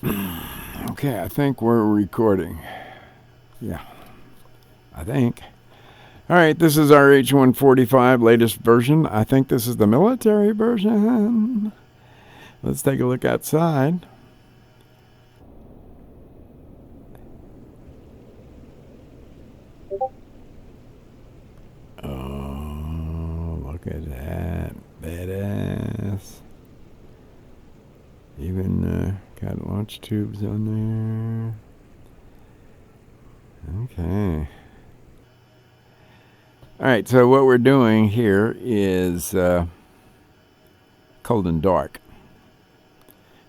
Okay, I think we're recording. Yeah, I think. All right, this is our H145 latest version. I think this is the military version. Let's take a look outside. Oh, look at that. Badass. Even got launch tubes on there. Okay. All right, so what we're doing here is cold and dark.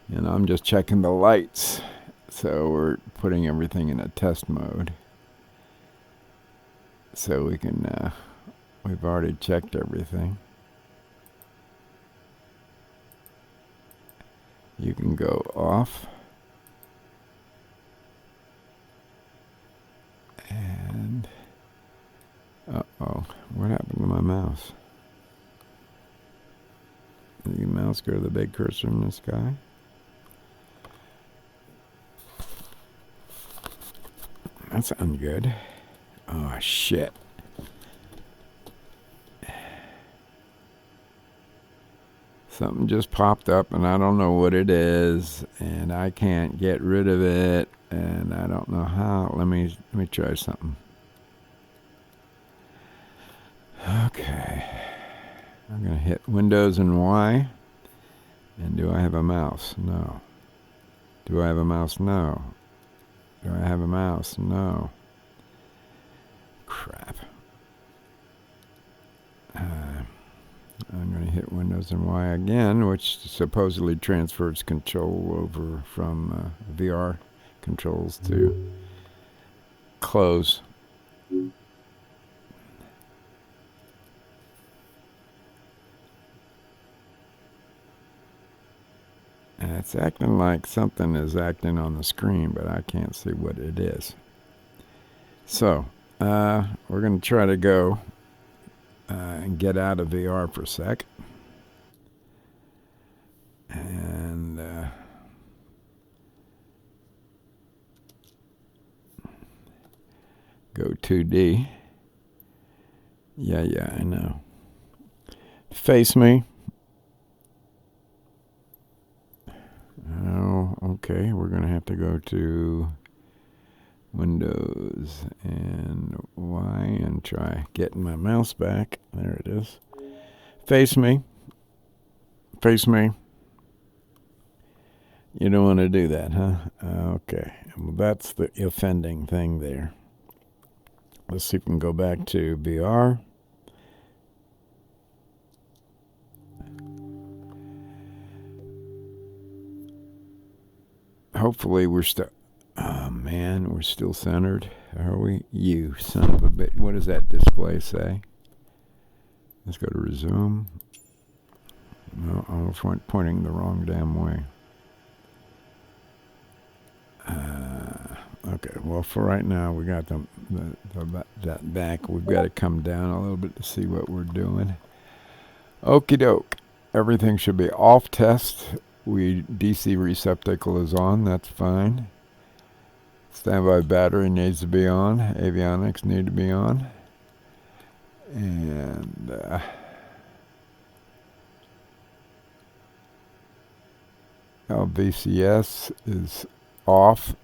And I'm just checking the lights. So we're putting everything in a test mode. So we can, we've already checked everything. You can go off. And, uh-oh, what happened to my mouse? Did the mouse go to the big cursor in the sky? That's ungood. Oh, shit. Something just popped up, and I don't know what it is, and I can't get rid of it, and I don't know how. Let me try something. Okay. I'm going to hit Windows and Y. And do I have a mouse? No. Do I have a mouse? No. Do I have a mouse? No. Crap. I'm going to hit Windows and Y again, which supposedly transfers control over from VR controls to close. And it's acting like something is acting on the screen, but I can't see what it is. So, we're going to try to go and get out of VR for a sec. And go 2D. Yeah, I know. Face me. Oh, okay. We're going to have to go to Windows and Y and try getting my mouse back. There it is. Face me. Face me. You don't want to do that, huh? Okay. Well, that's the offending thing there. Let's see if we can go back to VR. Hopefully we're still... Oh, man, we're still centered. Are we? You son of a bitch. What does that display say? Let's go to resume. No, I was pointing the wrong damn way. Okay, well, for right now, we got that back. We've got to come down a little bit to see what we're doing. Okie doke. Everything should be off test. DC receptacle is on. That's fine. Standby battery needs to be on. Avionics need to be on. And LVCS is off.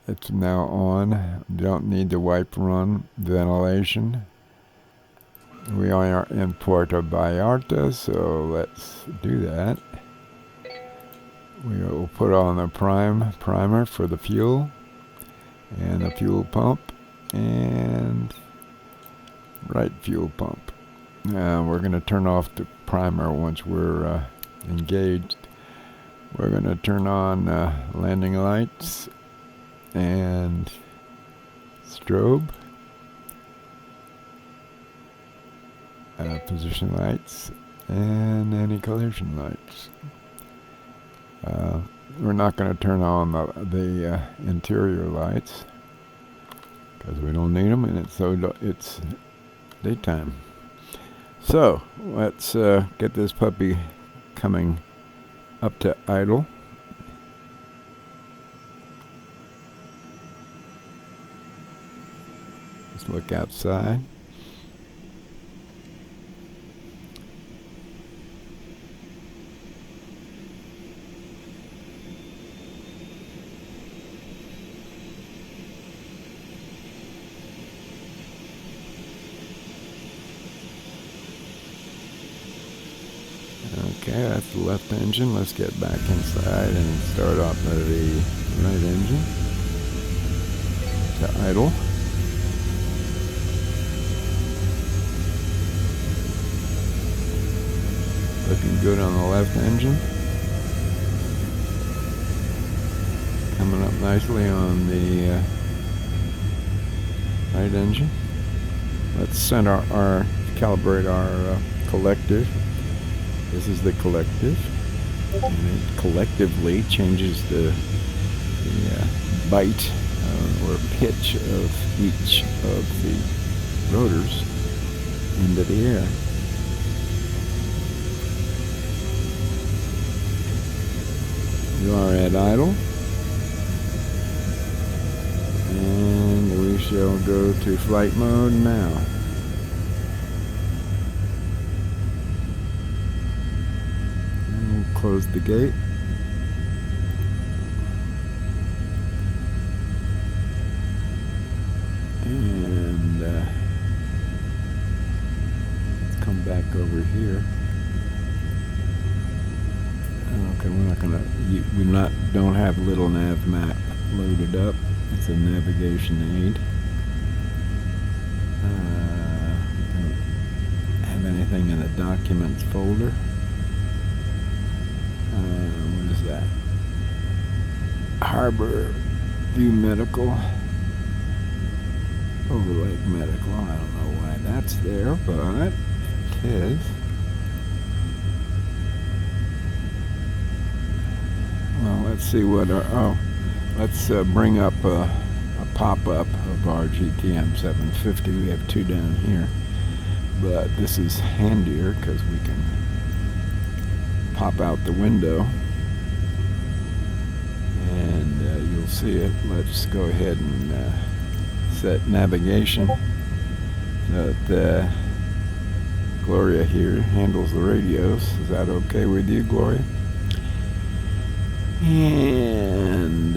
It's now on. Don't need to wipe run ventilation. We are in Puerto Vallarta, so let's do that. We will put on the primer for the fuel and the fuel pump and right fuel pump. We're going to turn off the primer once we're engaged. We're going to turn on landing lights and strobe, position lights, and anti-collision lights. We're not going to turn on the interior lights because we don't need them, and it's daytime. So let's get this puppy coming up to idle. Let's look outside. Okay, that's the left engine. Let's get back inside and start off the right engine to idle. Looking good on the left engine. Coming up nicely on the right engine. Let's send our calibrate our collective. This is the collective, and it collectively changes the bite or pitch of each of the rotors into the air. We are at idle, and we shall go to flight mode now. Close the gate. And let's come back over here. Okay, we're not gonna. Don't have little nav map loaded up. It's a navigation aid. Don't have anything in the documents folder. What is that? Harbor View Medical. Overlake Medical. I don't know why that's there, but it is. Well, let's see what our... let's bring up a pop-up of our GTM 750. We have two down here. But this is handier because we can pop out the window and you'll see it. Let's go ahead and set navigation so that Gloria here handles the radios. Is that okay with you, Gloria? And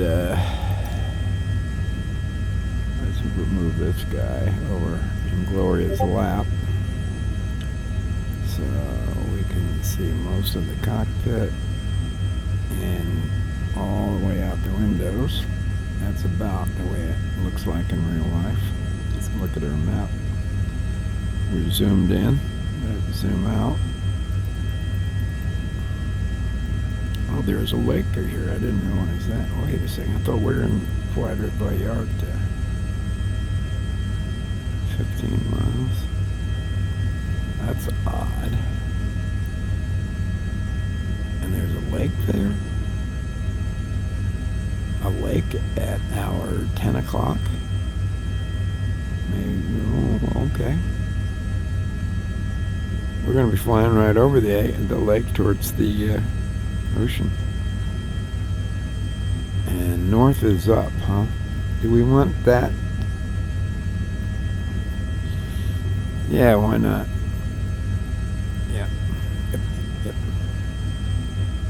let's remove this guy over in Gloria's lap so we can see most of the cockpit and all the way out the windows. That's about the way it looks like in real life. Let's look at our map. We're zoomed in. Let's zoom out. Oh, there's a lake here. I didn't realize that. Wait a second. I thought we were in Puerto, Vallarta. 15 miles. That's odd. And there's a lake there. A lake at our 10 o'clock. Maybe, oh, okay. We're going to be flying right over the lake towards the ocean. And north is up, huh? Do we want that? Yeah, why not? Yep.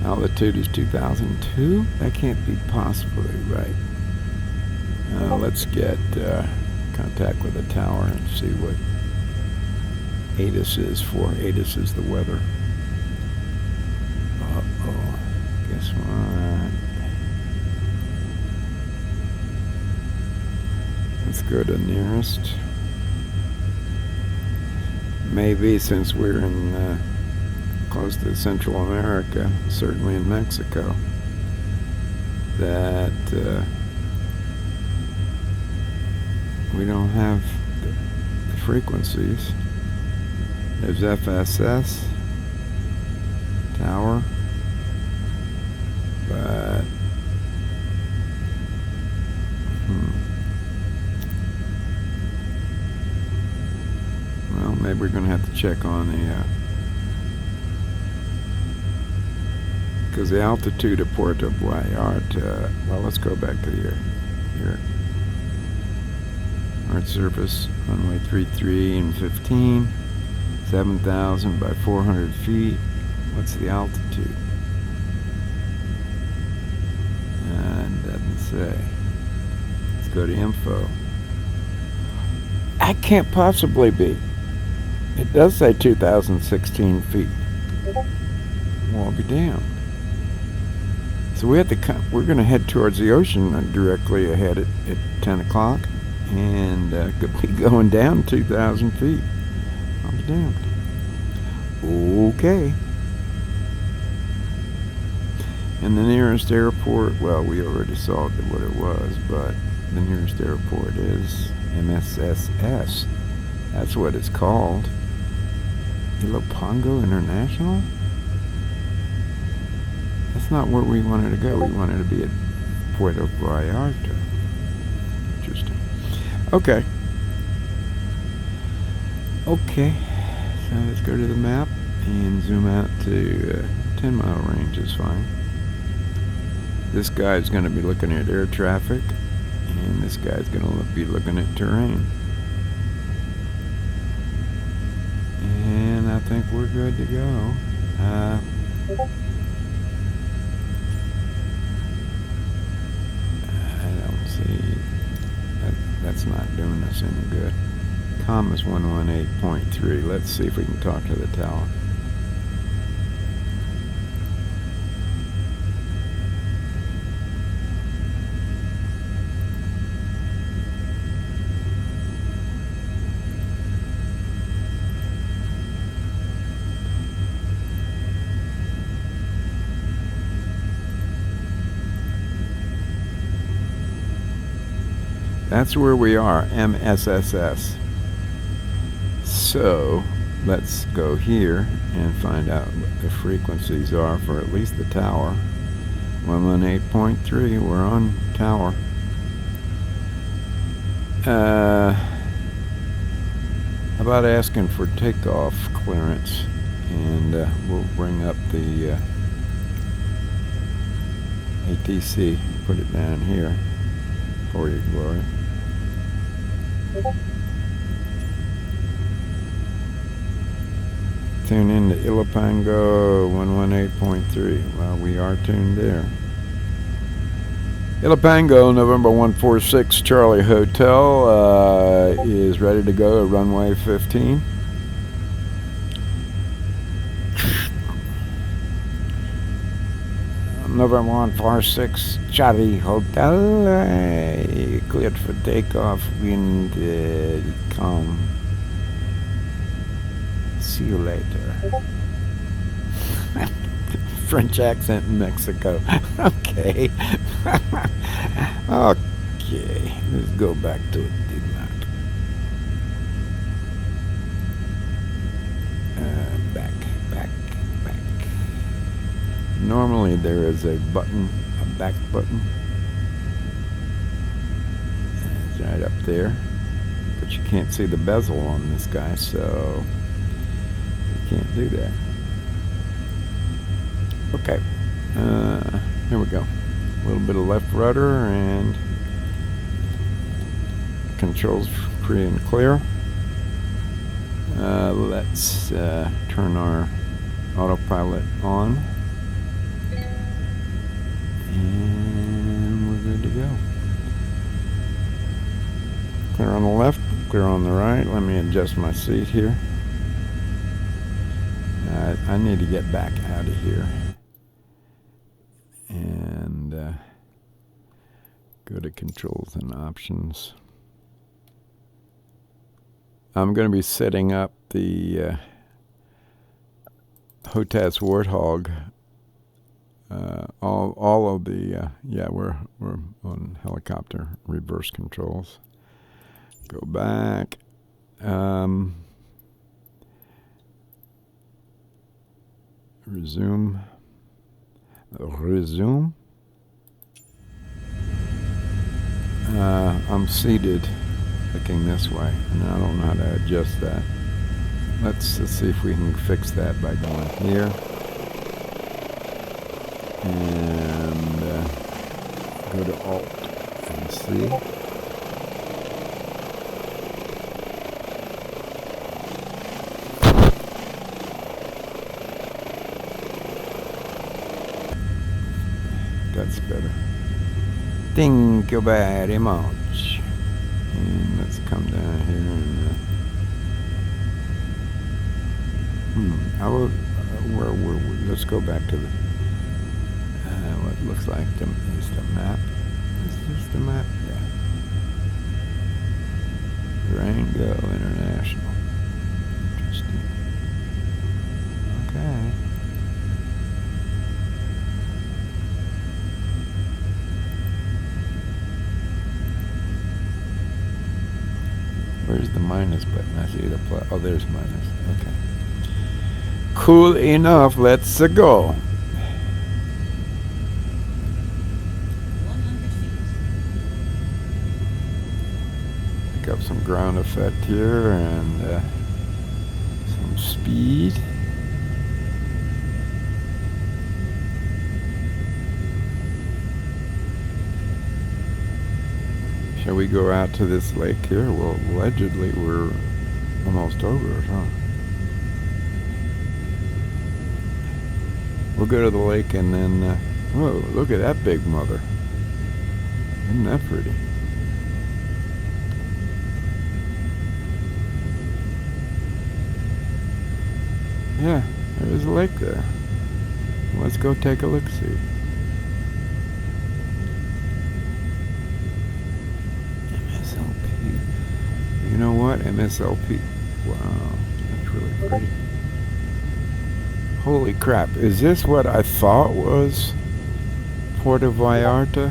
Altitude is 2002. That can't be possibly right. Let's get contact with the tower and see what ATIS is for. ATIS is the weather. Uh-oh. Guess what? Let's go to nearest. Maybe since we're in close to Central America, certainly in Mexico, that we don't have the frequencies. There's FSS tower, but well, maybe we're going to have to check on the because the altitude of Puerto Vallarta. Well, let's go back to here. Earth surface, runway 33 and 15, 7,000 by 400 feet. What's the altitude? It doesn't say. Let's go to info. That can't possibly be. It does say 2,016 feet. Well, I'll be damned. So we're going to head towards the ocean directly ahead at 10 o'clock, and could be going down 2,000 feet. I'll be damned. Okay. And the nearest airport, well, we already saw what it was, but the nearest airport is MSFS. That's what it's called. Ilopango International? That's not where we wanted to go. We wanted to be at Puerto Vallarta. Interesting. Okay. Okay. So let's go to the map and zoom out to 10-mile range is fine. This guy's going to be looking at air traffic, and this guy's going to be looking at terrain. And I think we're good to go. I don't see that's not doing us any good. COM is 118.3. Let's see if we can talk to the tower. That's where we are, MSFS. So let's go here and find out what the frequencies are for at least the tower. 118.3, we're on tower. How about asking for takeoff clearance, and we'll bring up the ATC, put it down here for your glory. Tune in to Ilopango 118.3. Well, we are tuned there. Ilopango, November 146, Charlie Hotel is ready to go at runway 15. November 146, Charlie Hotel, cleared for takeoff, wind calm. See you later. French accent in Mexico. Okay. Okay, let's go back to it. Back. Normally there is a button, a back button. And it's right up there. But you can't see the bezel on this guy, so you can't do that. Okay. Here we go. A little bit of left rudder and controls free and clear. Let's turn our autopilot on. And we're good to go. Clear on the left, clear on the right. Let me adjust my seat here. I need to get back out of here and go to controls and options. I'm going to be setting up the HOTAS Warthog. All of the yeah, we're on helicopter reverse controls. Go back. Resume. I'm seated, looking this way, and I don't know how to adjust that. Let's see if we can fix that by going here and go to Alt and C. that's better. Thank you very much. And let's come down here and I will. Where were we? Let's go back to the what looks like is the map. Is this the map? Yeah. Rango International. Interesting. Okay. Where's the minus button? I see the plus. Oh, there's minus. Okay. Cool enough. Let's go. 100 feet. Pick up some ground effect here and some speed. Shall we go out to this lake here? Well, allegedly we're almost over, huh? We'll go to the lake and then, whoa, look at that big mother. Isn't that pretty? Yeah, there's a lake there. Let's go take a look-see. MSLP. You know what? MSLP. Wow, that's really pretty. Holy crap, is this what I thought was Puerto Vallarta?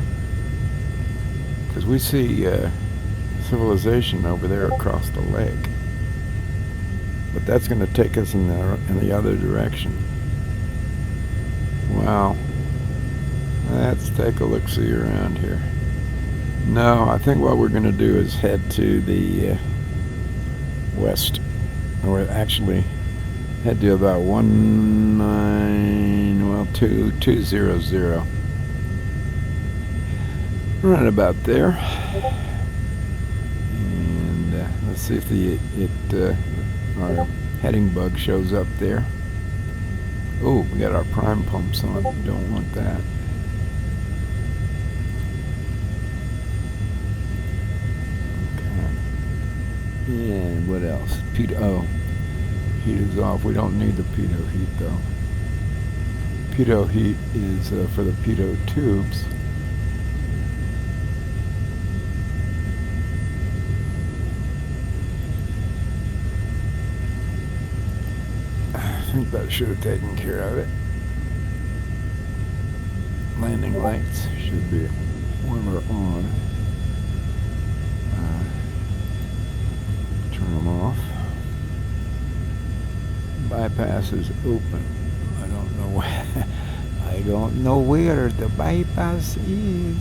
Because we see civilization over there across the lake. But that's going to take us in the other direction. Wow. Let's take a look-see around here. No, I think what we're going to do is head to the west. Or actually head to about 2200. Right about there. And let's see if our heading bug shows up there. Oh, we got our prime pumps on. Don't want that. Okay. And what else? Pitot. Heat is off. We don't need the pitot heat though. Pitot heat is for the pitot tubes. I think that should have taken care of it. Landing lights should be when we're on. Turn them off. Bypass is open. I don't know where. I don't know where the bypass is.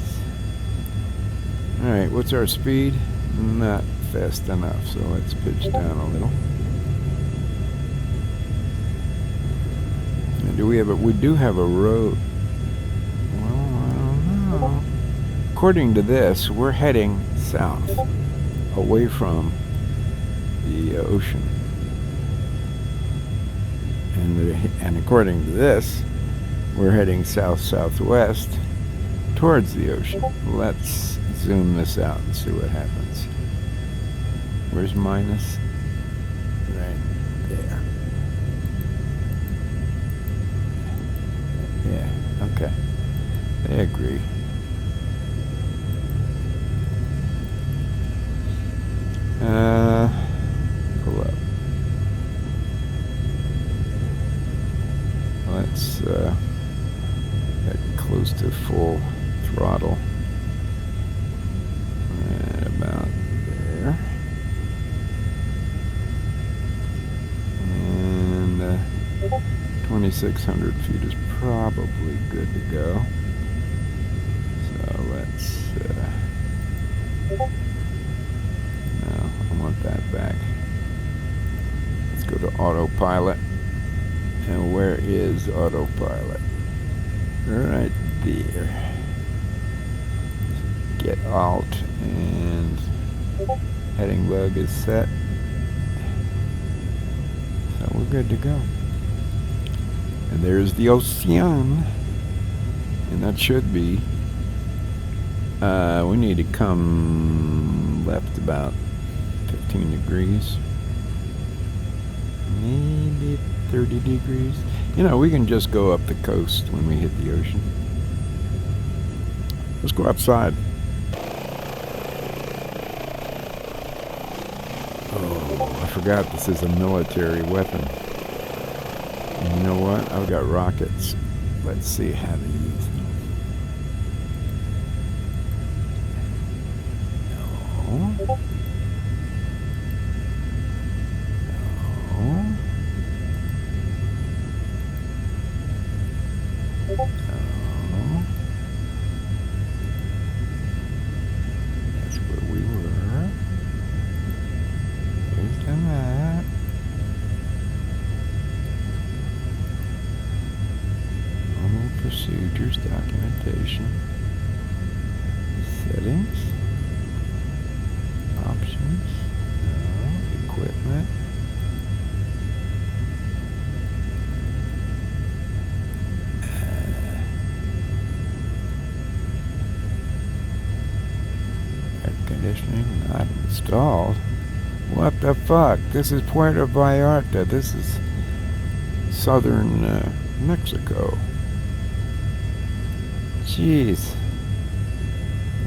All right, what's our speed? Not fast enough, so let's pitch down a little. And do we have we do have a road. Well, I don't know. According to this, we're heading south, away from the ocean. And according to this, we're heading south-southwest towards the ocean. Let's zoom this out and see what happens. Where's minus? Right there. Yeah, okay. They agree. Pull up. Let's get close to full throttle. Right about there. And 2,600 feet is probably good to go. So let's no, I want that back. Let's go to autopilot. And where is autopilot? Right there. Get out and heading bug is set. So we're good to go. And there's the ocean. And that should be We need to come left about 15 degrees. Maybe 30 degrees. You know, we can just go up the coast when we hit the ocean. Let's go outside. Oh, I forgot this is a military weapon. And you know what? I've got rockets. Let's see how to use them. No. No. That's where we were. Here's the map. Normal procedures, documentation, settings, options, no, equipment. Conditioning not installed. What the fuck? This is Puerto Vallarta. This is southern Mexico. Jeez.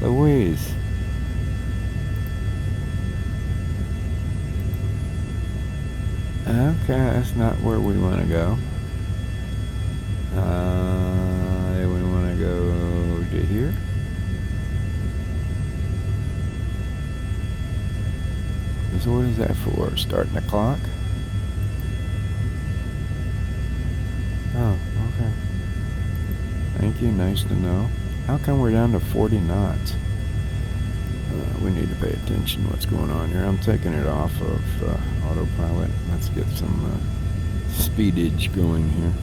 Louise. Okay, that's not where we want to go. We want to go to here. So what is that for? Starting the clock? Oh, okay. Thank you, nice to know. How come we're down to 40 knots? We need to pay attention to what's going on here. I'm taking it off of autopilot. Let's get some speedage going here.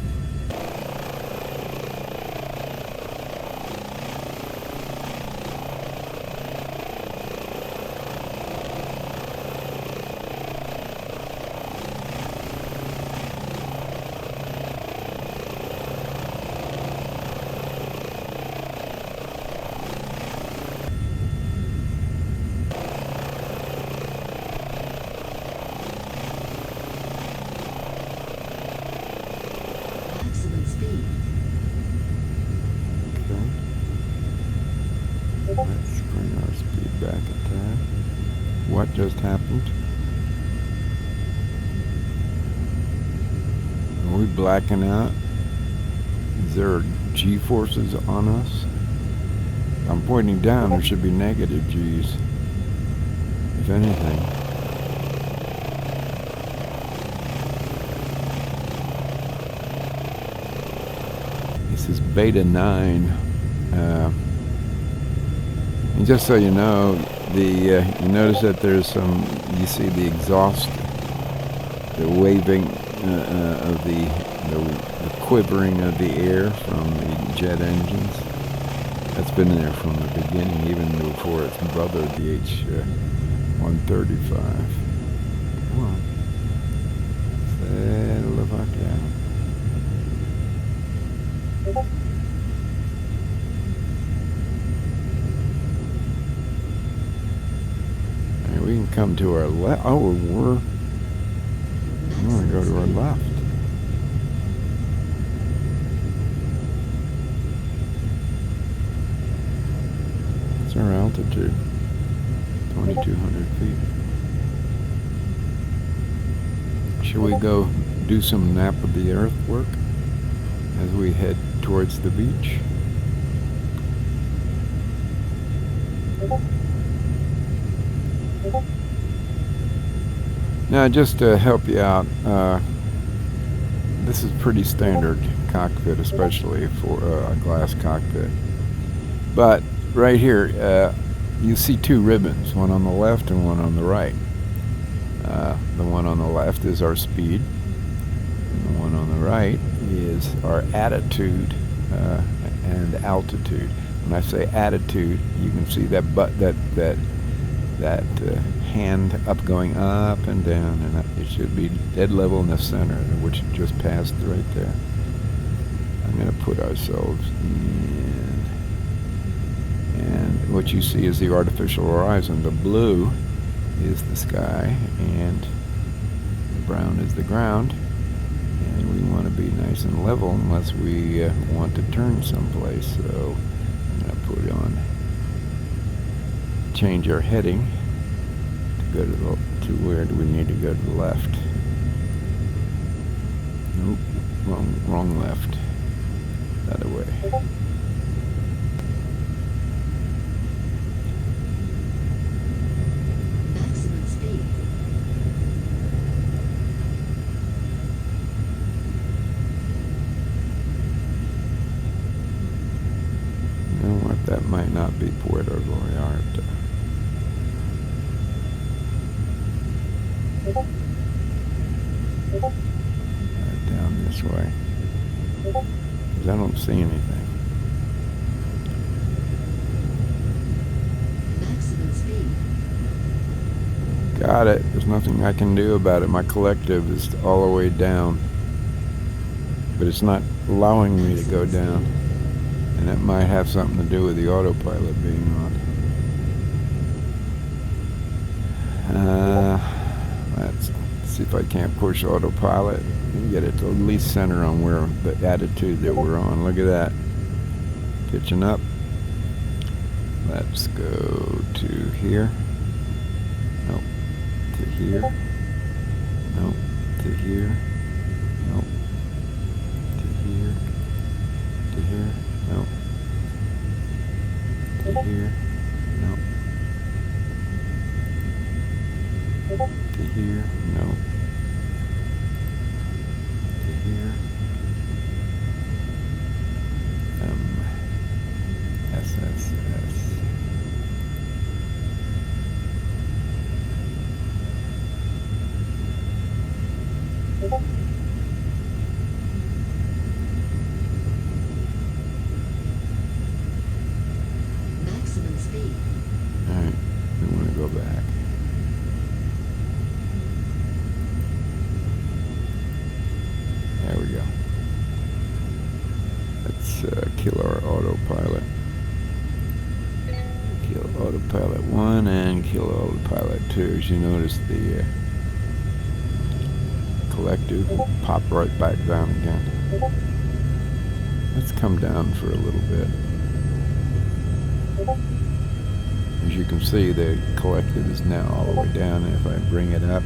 Let's bring our speed back a tad. What just happened? Are we blacking out? Is there G-forces on us? I'm pointing down, there should be negative G's. If anything. This is beta 9. And just so you know, you notice that there's some, you see the exhaust, the waving of the quivering of the air from the jet engines. That's been there from the beginning, even before its brother, the H145. Come on. Settle the fuck down. We can come to our left. Oh, we're going to go to our left. What's our altitude? 2,200 feet. Should we go do some nap of the earth work as we head towards the beach? Now, just to help you out, this is pretty standard cockpit, especially for a glass cockpit. But right here, you see two ribbons, one on the left and one on the right. The one on the left is our speed, and the one on the right is our attitude and altitude. When I say attitude, you can see that hand up, going up and down, and up. It should be dead level in the center, which just passed right there. I'm going to put ourselves in, and what you see is the artificial horizon. The blue is the sky, and the brown is the ground. And we want to be nice and level unless we want to turn someplace. So I'm going to put on, change our heading to go to where do we need to go to the left? Nope, wrong left. The other way. Maximum speed. You know what? That might not be Puerto Vallarta. Down this way. Because I don't see anything. Maximum speed. Got it. There's nothing I can do about it. My collective is all the way down. But it's not allowing me to go down. And that might have something to do with the autopilot being on. Let's see if I can't push autopilot and get it to at least center on where the attitude that we're on. Look at that. Pitching up. Let's go to here. Nope. To here. Nope. To here. Nope. To here. To here. Nope. To here. Nope. To here. Nope. To here. MSFS. Maximum speed. Alright, we want to go back. There we go. Let's kill our autopilot. Kill autopilot 1 and kill autopilot 2. As you notice, the collective will pop right back down again. Let's come down for a little bit. As you can see, the collective is now all the way down, and if I bring it up,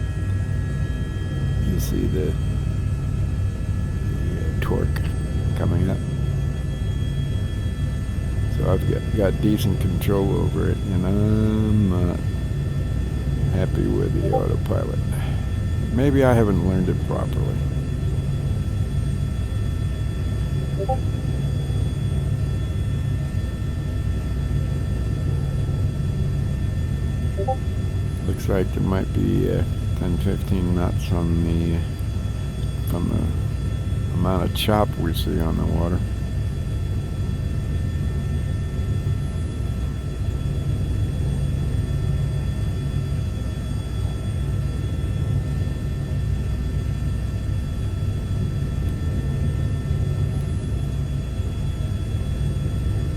you see the torque coming up. So I've got decent control over it, and I'm not happy with the autopilot. Maybe I haven't learned it properly. Looks like there might be 10-15 knots on the from the amount of chop we see on the water.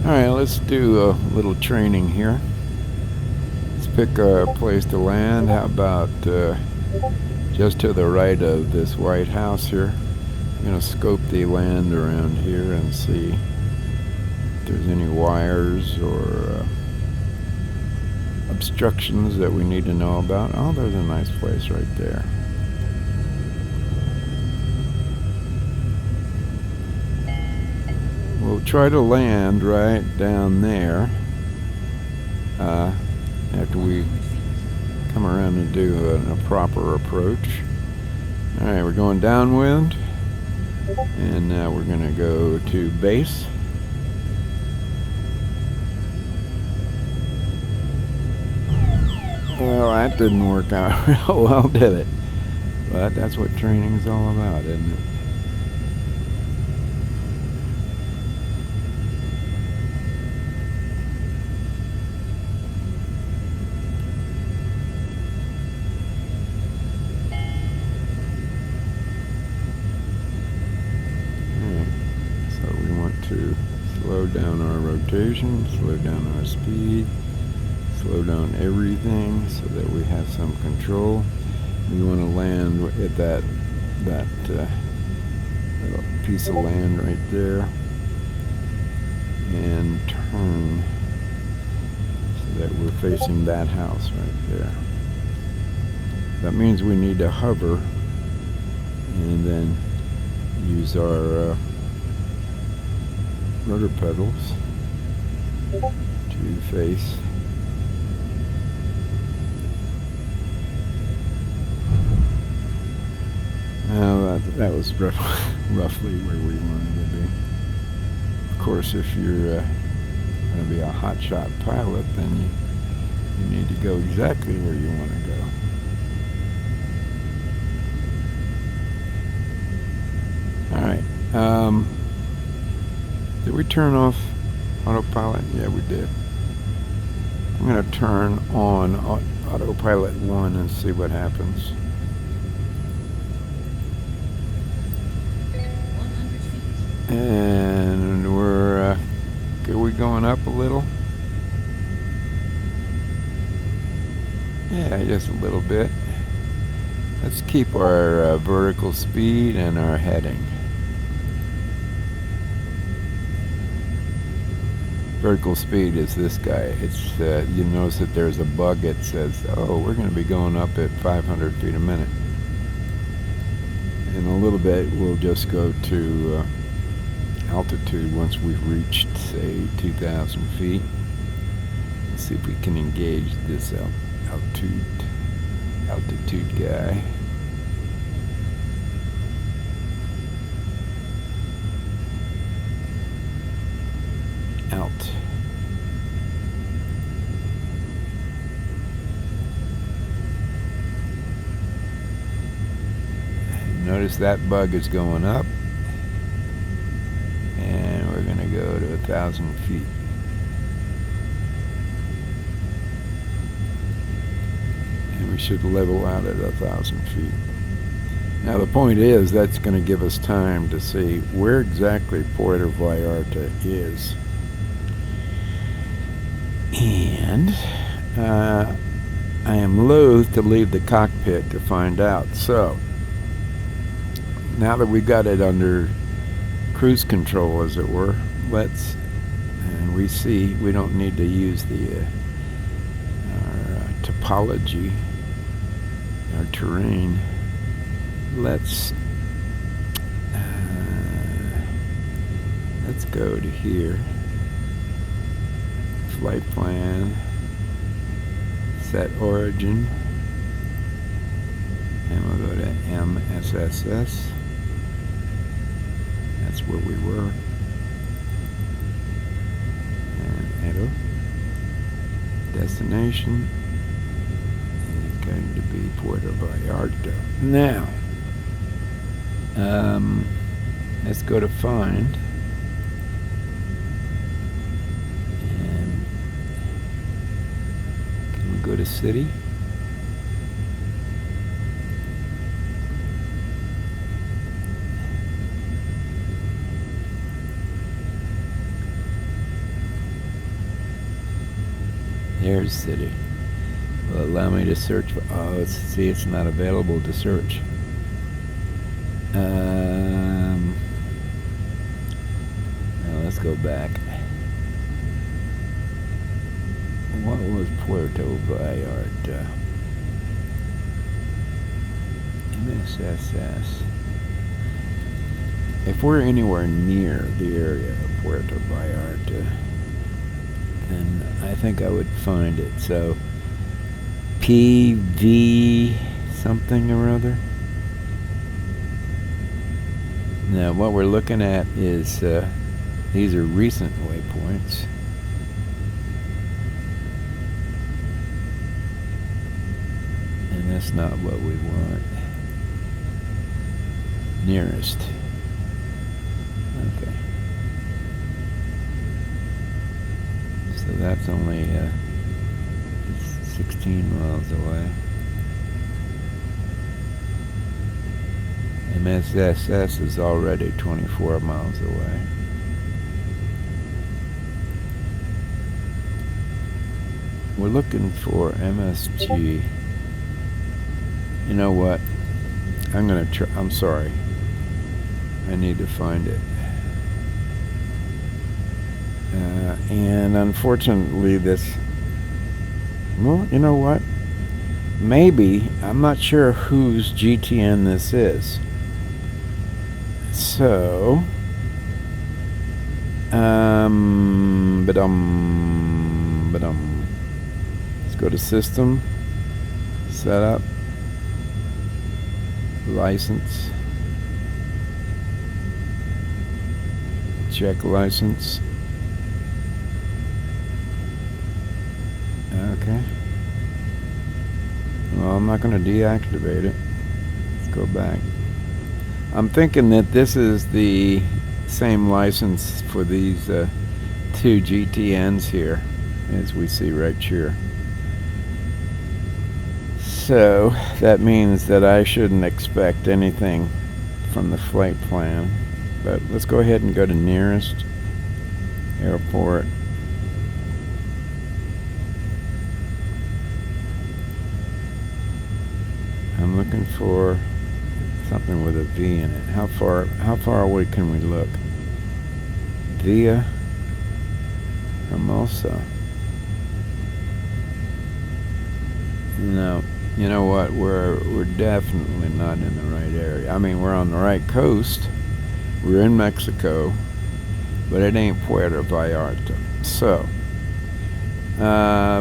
Alright, let's do a little training here. Let's pick a place to land. How about just to the right of this White House here? I'm going to scope the land around here and see if there's any wires or obstructions that we need to know about. Oh, there's a nice place right there. We'll try to land right down there after we come around and do a proper approach. Alright, we're going downwind, and now we're going to go to base. Well, that didn't work out real well, did it? But that's what training is all about, isn't it? To slow down our rotation, slow down our speed, slow down everything so that we have some control. We want to land at that little piece of land right there and turn so that we're facing that house right there. That means we need to hover and then use our rudder pedals to face. Well, that was roughly where we wanted to be. Of course, if you're going to be a hotshot pilot, then you need to go exactly where you want to go. Alright, did we turn off autopilot? Yeah, we did. I'm going to turn on autopilot 1 and see what happens. 100 feet. And are we going up a little? Yeah, just a little bit. Let's keep our vertical speed and our heading. Vertical speed is this guy. It's you notice that there's a bug that says, oh, we're going to be going up at 500 feet a minute. In a little bit we'll just go to altitude once we've reached, say, 2,000 feet. Let's see if we can engage this altitude guy. Out. Notice that bug is going up, and we're going to go to 1,000 feet. And we should level out at 1,000 feet. Now the point is, that's going to give us time to see where exactly Puerto Vallarta is. And I am loath to leave the cockpit to find out. So now that we got it under cruise control, as it were, and we see we don't need to use our topology, our terrain. Let's go to here. Flight plan, set origin, and we'll go to MSFS. That's where we were. And enter. Destination is going to be Puerto Vallarta. Now, let's go to find. Go to city. There's city. Will allow me to search for, oh, see, it's not available to search. Now let's go back. What was Puerto Vallarta? MSFS. If we're anywhere near the area of Puerto Vallarta, then I think I would find it. So, PV something or other. Now, what we're looking at is, these are recent waypoints. And that's not what we want. Nearest. Okay. So that's only 16 miles away. MSFS is already 24 miles away. we're looking for MSG. You know what? I'm gonna try. I'm sorry. I need to find it. And unfortunately, this. Well, you know what? Maybe, I'm not sure whose GTN this is. So, let's go to System, Setup, License, check license. Okay. Well, I'm not going to deactivate it. Let's go back. I'm thinking that this is the same license for these two GTNs here, as we see right here. So that means that I shouldn't expect anything from the flight plan. But let's go ahead and go to nearest airport. I'm looking for something with a V in it. How far away can we look? Via Hermosa. No. You know what? We're definitely not in the right area. I mean, we're on the right coast. We're in Mexico, but it ain't Puerto Vallarta. So,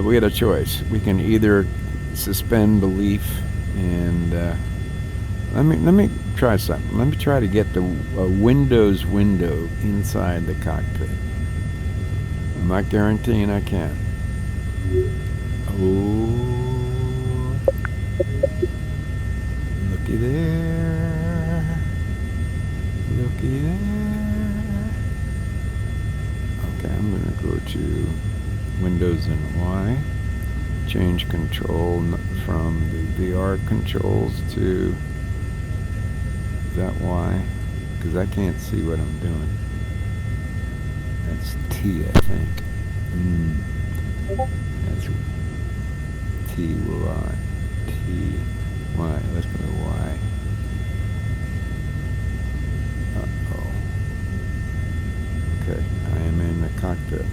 we got a choice. We can either suspend belief and let me try something. Let me try to get the Windows window inside the cockpit. I'm not guaranteeing I can. Oh, looky there. Looky there. Okay, I'm going to go to Windows and Y. Change control from the VR controls to, is that Y? Because I can't see what I'm doing. That's T, I think. That's T, Y. T, Y. Let's go to Y. Uh-oh. Okay, I am in the cockpit now.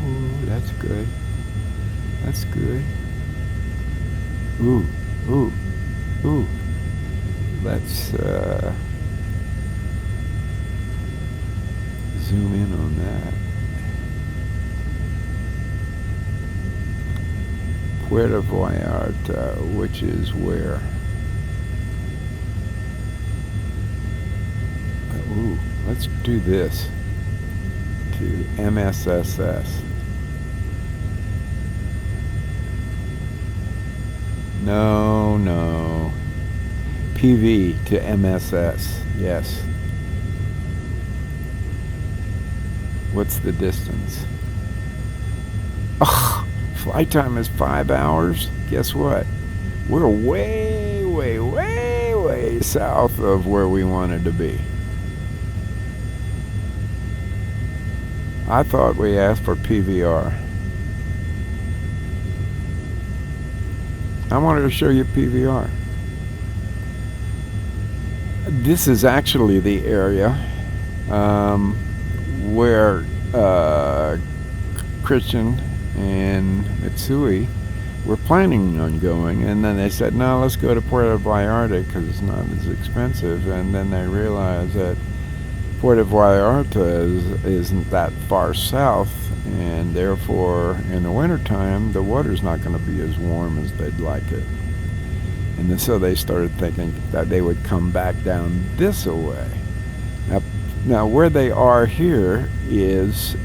Ooh, that's good. That's good. Ooh, ooh, ooh. Let's zoom in on that. Puerto Vallarta, which is where? Ooh, let's do this. To MSFS. No. PV to MSS. Yes. What's the distance? Ugh, flight time is 5 hours. Guess what? We're way, way, way, way south of where we wanted to be. I thought we asked for PVR. I wanted to show you PVR. This is actually the area where Christian and Mitzui were planning on going, and then they said, no, let's go to Puerto Vallarta because it's not as expensive, and then they realized that Puerto Vallarta isn't that far south, and therefore in the wintertime the water's not going to be as warm as they'd like it. And so they started thinking that they would come back down this way. Now where they are here is,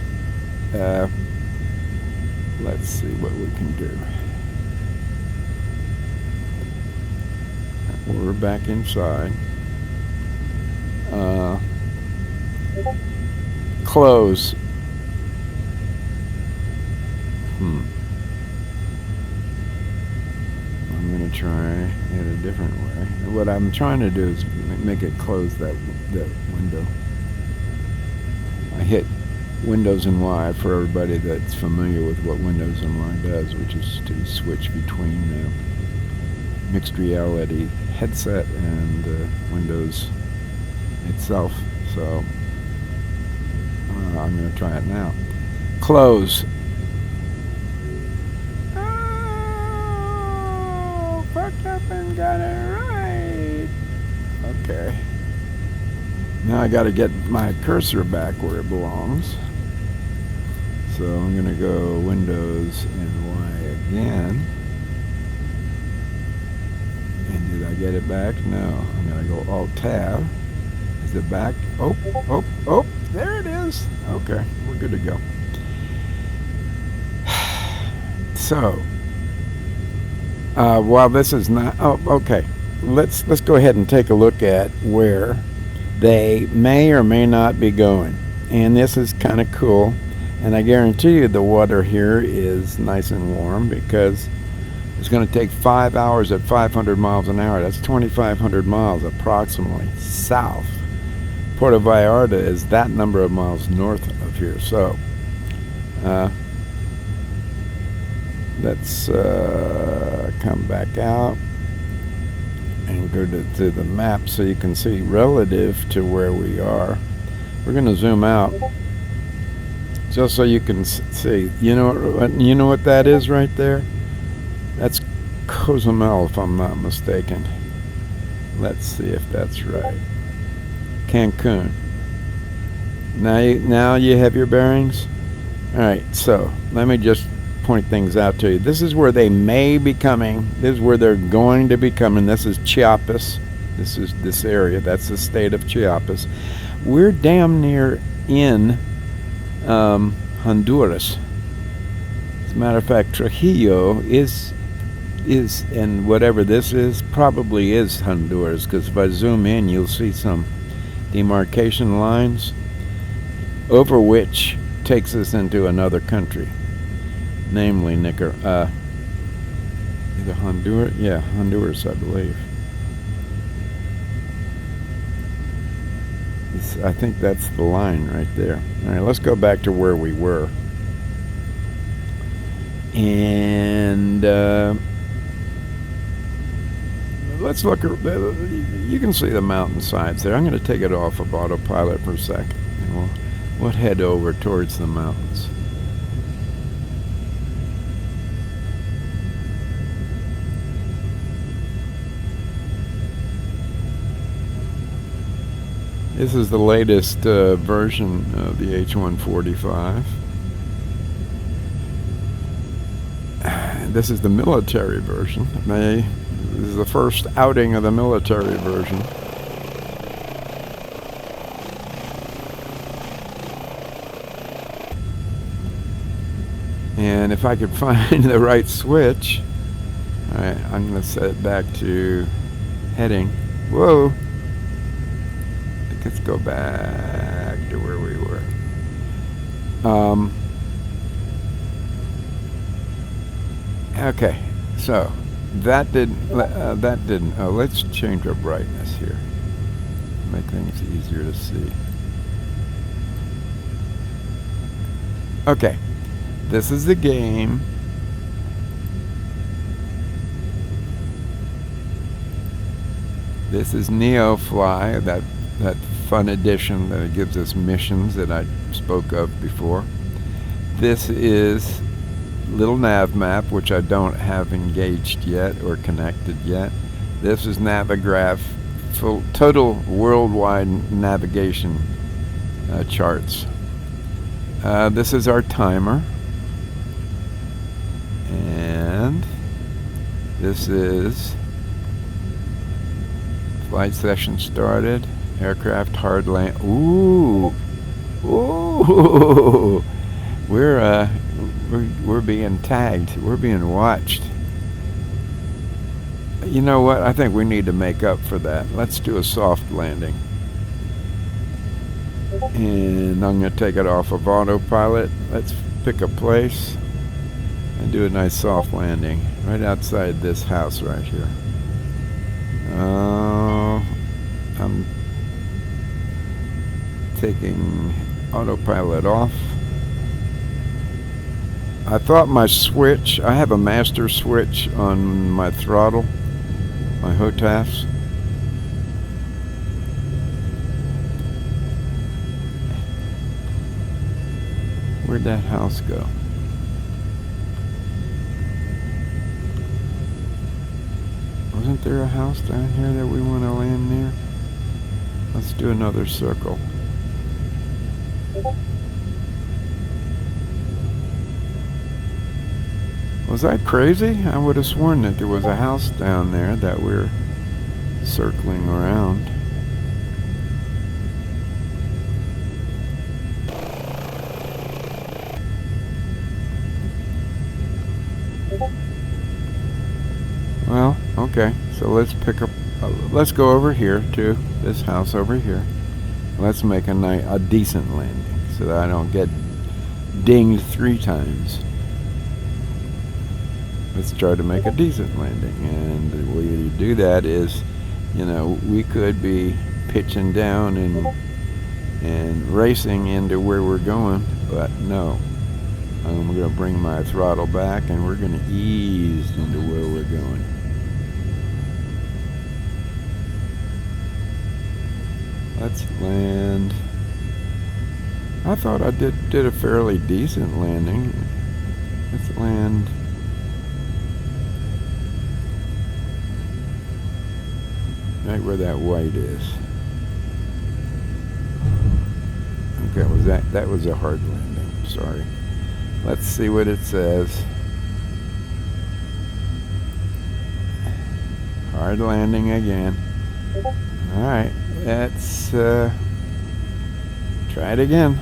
let's see what we can do. We're back inside. Close. I'm going to try it a different way. What I'm trying to do is make it close that window. I hit Windows and Y for everybody that's familiar with what Windows and Y does, which is to switch between mixed reality headset and Windows itself. So I'm going to try it now. Close. Oh, fucked up and got it right. Okay. Now I got to get my cursor back where it belongs. So I'm going to go Windows and Y again. And did I get it back? No. I'm going to go Alt-Tab. Is it back? Oh, there it is. Okay, we're good to go. So, while this is not, okay, let's go ahead and take a look at where they may or may not be going. And this is kind of cool. And I guarantee you the water here is nice and warm because it's going to take 5 hours at 500 miles an hour. That's 2,500 miles approximately south. Puerto Vallarta is that number of miles north of here. So let's come back out and go to the map so you can see relative to where we are. We're going to zoom out just so you can see. You know what that is right there? That's Cozumel, if I'm not mistaken. Let's see if that's right. Cancun. Now you have your bearings. All right, so let me just point things out to you. This is where they may be coming. This is where they're going to be coming. This is Chiapas. This is this area. That's the state of Chiapas. We're damn near in Honduras. As a matter of fact, Trujillo is and whatever this is probably is Honduras, because if I zoom in, you'll see some demarcation lines over which takes us into another country, namely Nicaragua. Either Honduras, yeah, Honduras, I believe. I think that's the line right there. All right, let's go back to where we were. And let's look. You can see the mountainsides there. I'm going to take it off of autopilot for a second, and we'll head over towards the mountains. This is the latest version of the H145. This is the military version. This is the first outing of the military version. And if I could find the right switch, all right, I'm going to set it back to heading. Whoa! Let's go back to where we were. Okay, so that didn't. Oh, let's change our brightness here. Make things easier to see. Okay, this is the game. This is NeoFly, that fun edition that gives us missions that I spoke of before. This is little nav map, which I don't have engaged yet or connected yet. This is Navigraph, full total worldwide navigation charts. This is our timer, and this is flight session started. Aircraft hard land. Ooh, we're being tagged. We're being watched. You know what? I think we need to make up for that. Let's do a soft landing. And I'm going to take it off of autopilot. Let's pick a place and do a nice soft landing right outside this house right here. I'm taking autopilot off. I thought my switch, I have a master switch on my throttle, my HOTAFs. Where'd that house go? Wasn't there a house down here that we want to land near? Let's do another circle. Was I crazy? I would have sworn that there was a house down there that we're circling around. Well, okay, so let's pick up, let's go over here to this house over here. Let's make a decent landing so that I don't get dinged 3 times. Let's try to make a decent landing, and the way you do that is, you know, we could be pitching down and racing into where we're going, but no. I'm going to bring my throttle back, and we're going to ease into where we're going. Let's land. I thought I did a fairly decent landing. Let's land. Right where that white is. Okay, that was a hard landing. Sorry. Let's see what it says. Hard landing again. All right, let's try it again.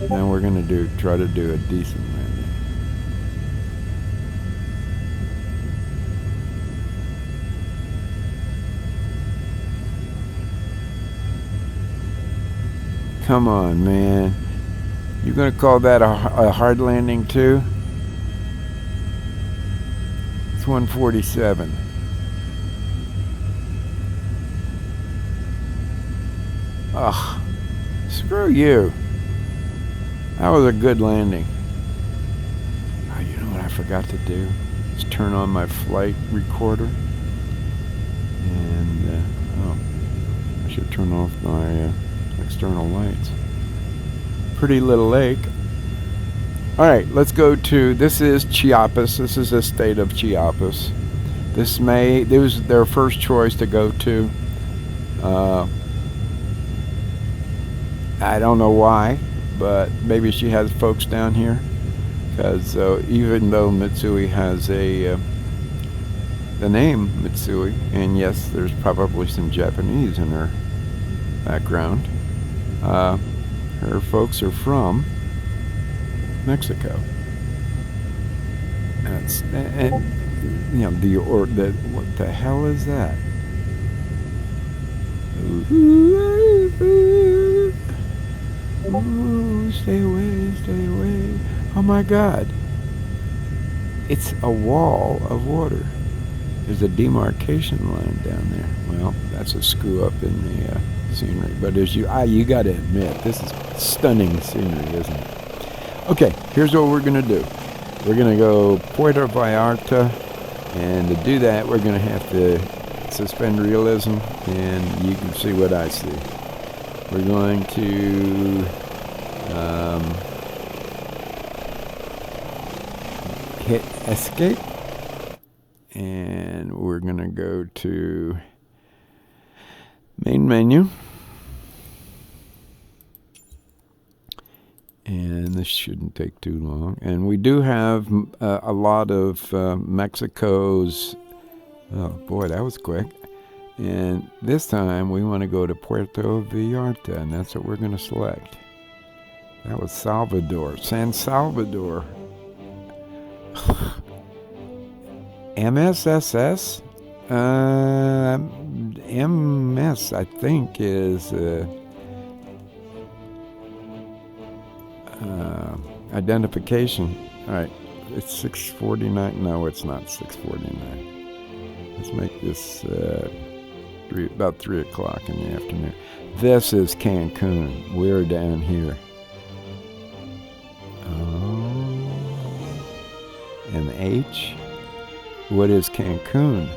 Now we're gonna try to do a decent landing. Come on, man. You gonna call that a hard landing too? It's 147. Ugh. Screw you. That was a good landing. Oh, you know what I forgot to do? Is turn on my flight recorder. And, oh, I should turn off my external lights. Pretty little lake. Alright, let's go to, this is Chiapas. This is the state of Chiapas. This was their first choice to go to. I don't know why, but maybe she has folks down here. Because even though Mitzui has the name Mitzui, and yes, there's probably some Japanese in her background, her folks are from Mexico. And you know, what the hell is that? Ooh, stay away, stay away. Oh my God. It's a wall of water. There's a demarcation line down there. Well, that's a screw up in the scenery. But as you got to admit, this is stunning scenery, isn't it? Okay, here's what we're going to do. We're going to go Puerto Vallarta, and to do that, we're going to have to suspend realism, and you can see what I see. We're going to hit escape, and we're going to go to main menu. And this shouldn't take too long. And we do have a lot of Mexico's... Oh, boy, that was quick. And this time, we want to go to Puerto Vallarta, and that's what we're going to select. That was Salvador. San Salvador. MSFS? MS, I think, is... identification. Alright, it's 649. No, it's not 649. Let's make this about 3 o'clock in the afternoon. This is Cancun. We're down here. And H. What is Cancun?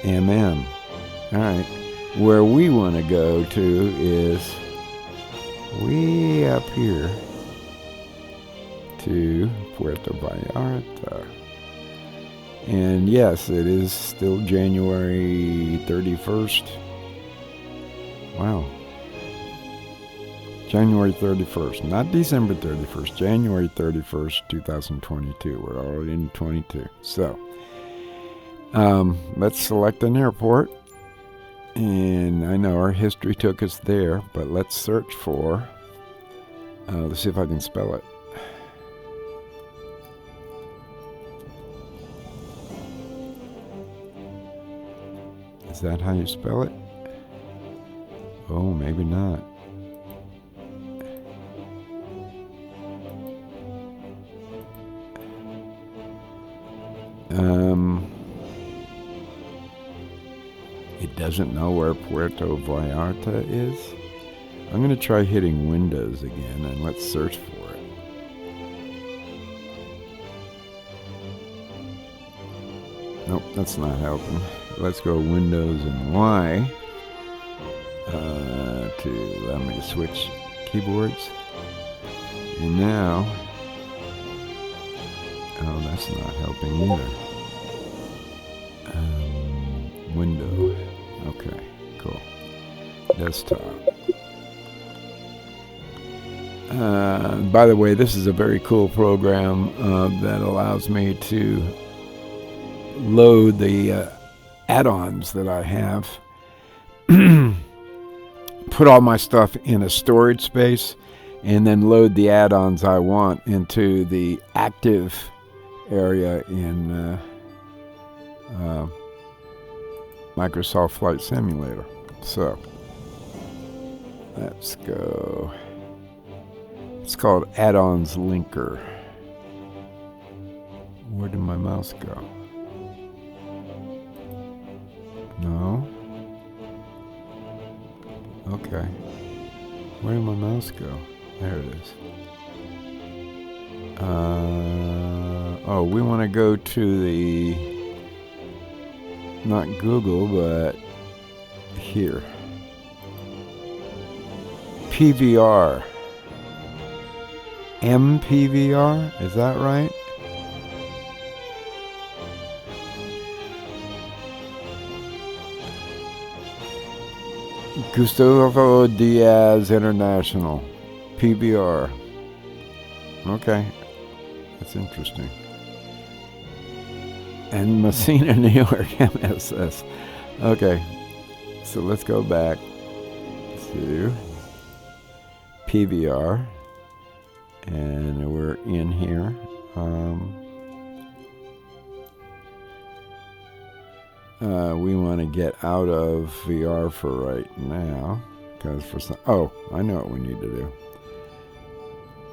MM. All right. Where we want to go to is way up here to Puerto Vallarta. And yes, it is still January 31st. Wow. January 31st, not December 31st, January 31st, 2022. We're already in 22. So, let's select an airport. And I know our history took us there, but let's search for, let's see if I can spell it. Is that how you spell it? Oh, maybe not. It doesn't know where Puerto Vallarta is. I'm going to try hitting Windows again and let's search for it. Nope, that's not helping. Let's go Windows and Y to allow me to switch keyboards. And now, oh, that's not helping either. Window. Okay, cool. Desktop. By the way, this is a very cool program that allows me to load the add-ons that I have. Put all my stuff in a storage space and then load the add-ons I want into the active area in Microsoft Flight Simulator. So let's go. It's called Add-ons Linker. Where did my mouse go? No. Okay. Where did my mouse go? There it is. Oh, we want to go to the, not Google, but here. PVR. MPVR? Is that right? Gustavo Diaz International. PVR. Okay. That's interesting. And Messina, New York, MSS. Okay. So let's go back to PVR. And we're in here. We want to get out of VR for right now. Because for some, oh, I know what we need to do.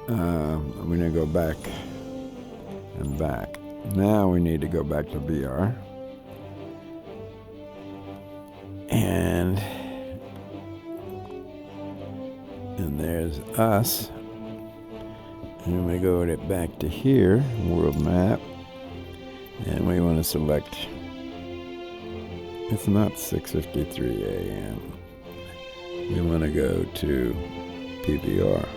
I'm going to go back and back. Now we need to go back to VR. And there's us. And we go back to here, world map. And we want to select, it's not 6:53 a.m. We want to go to PVR.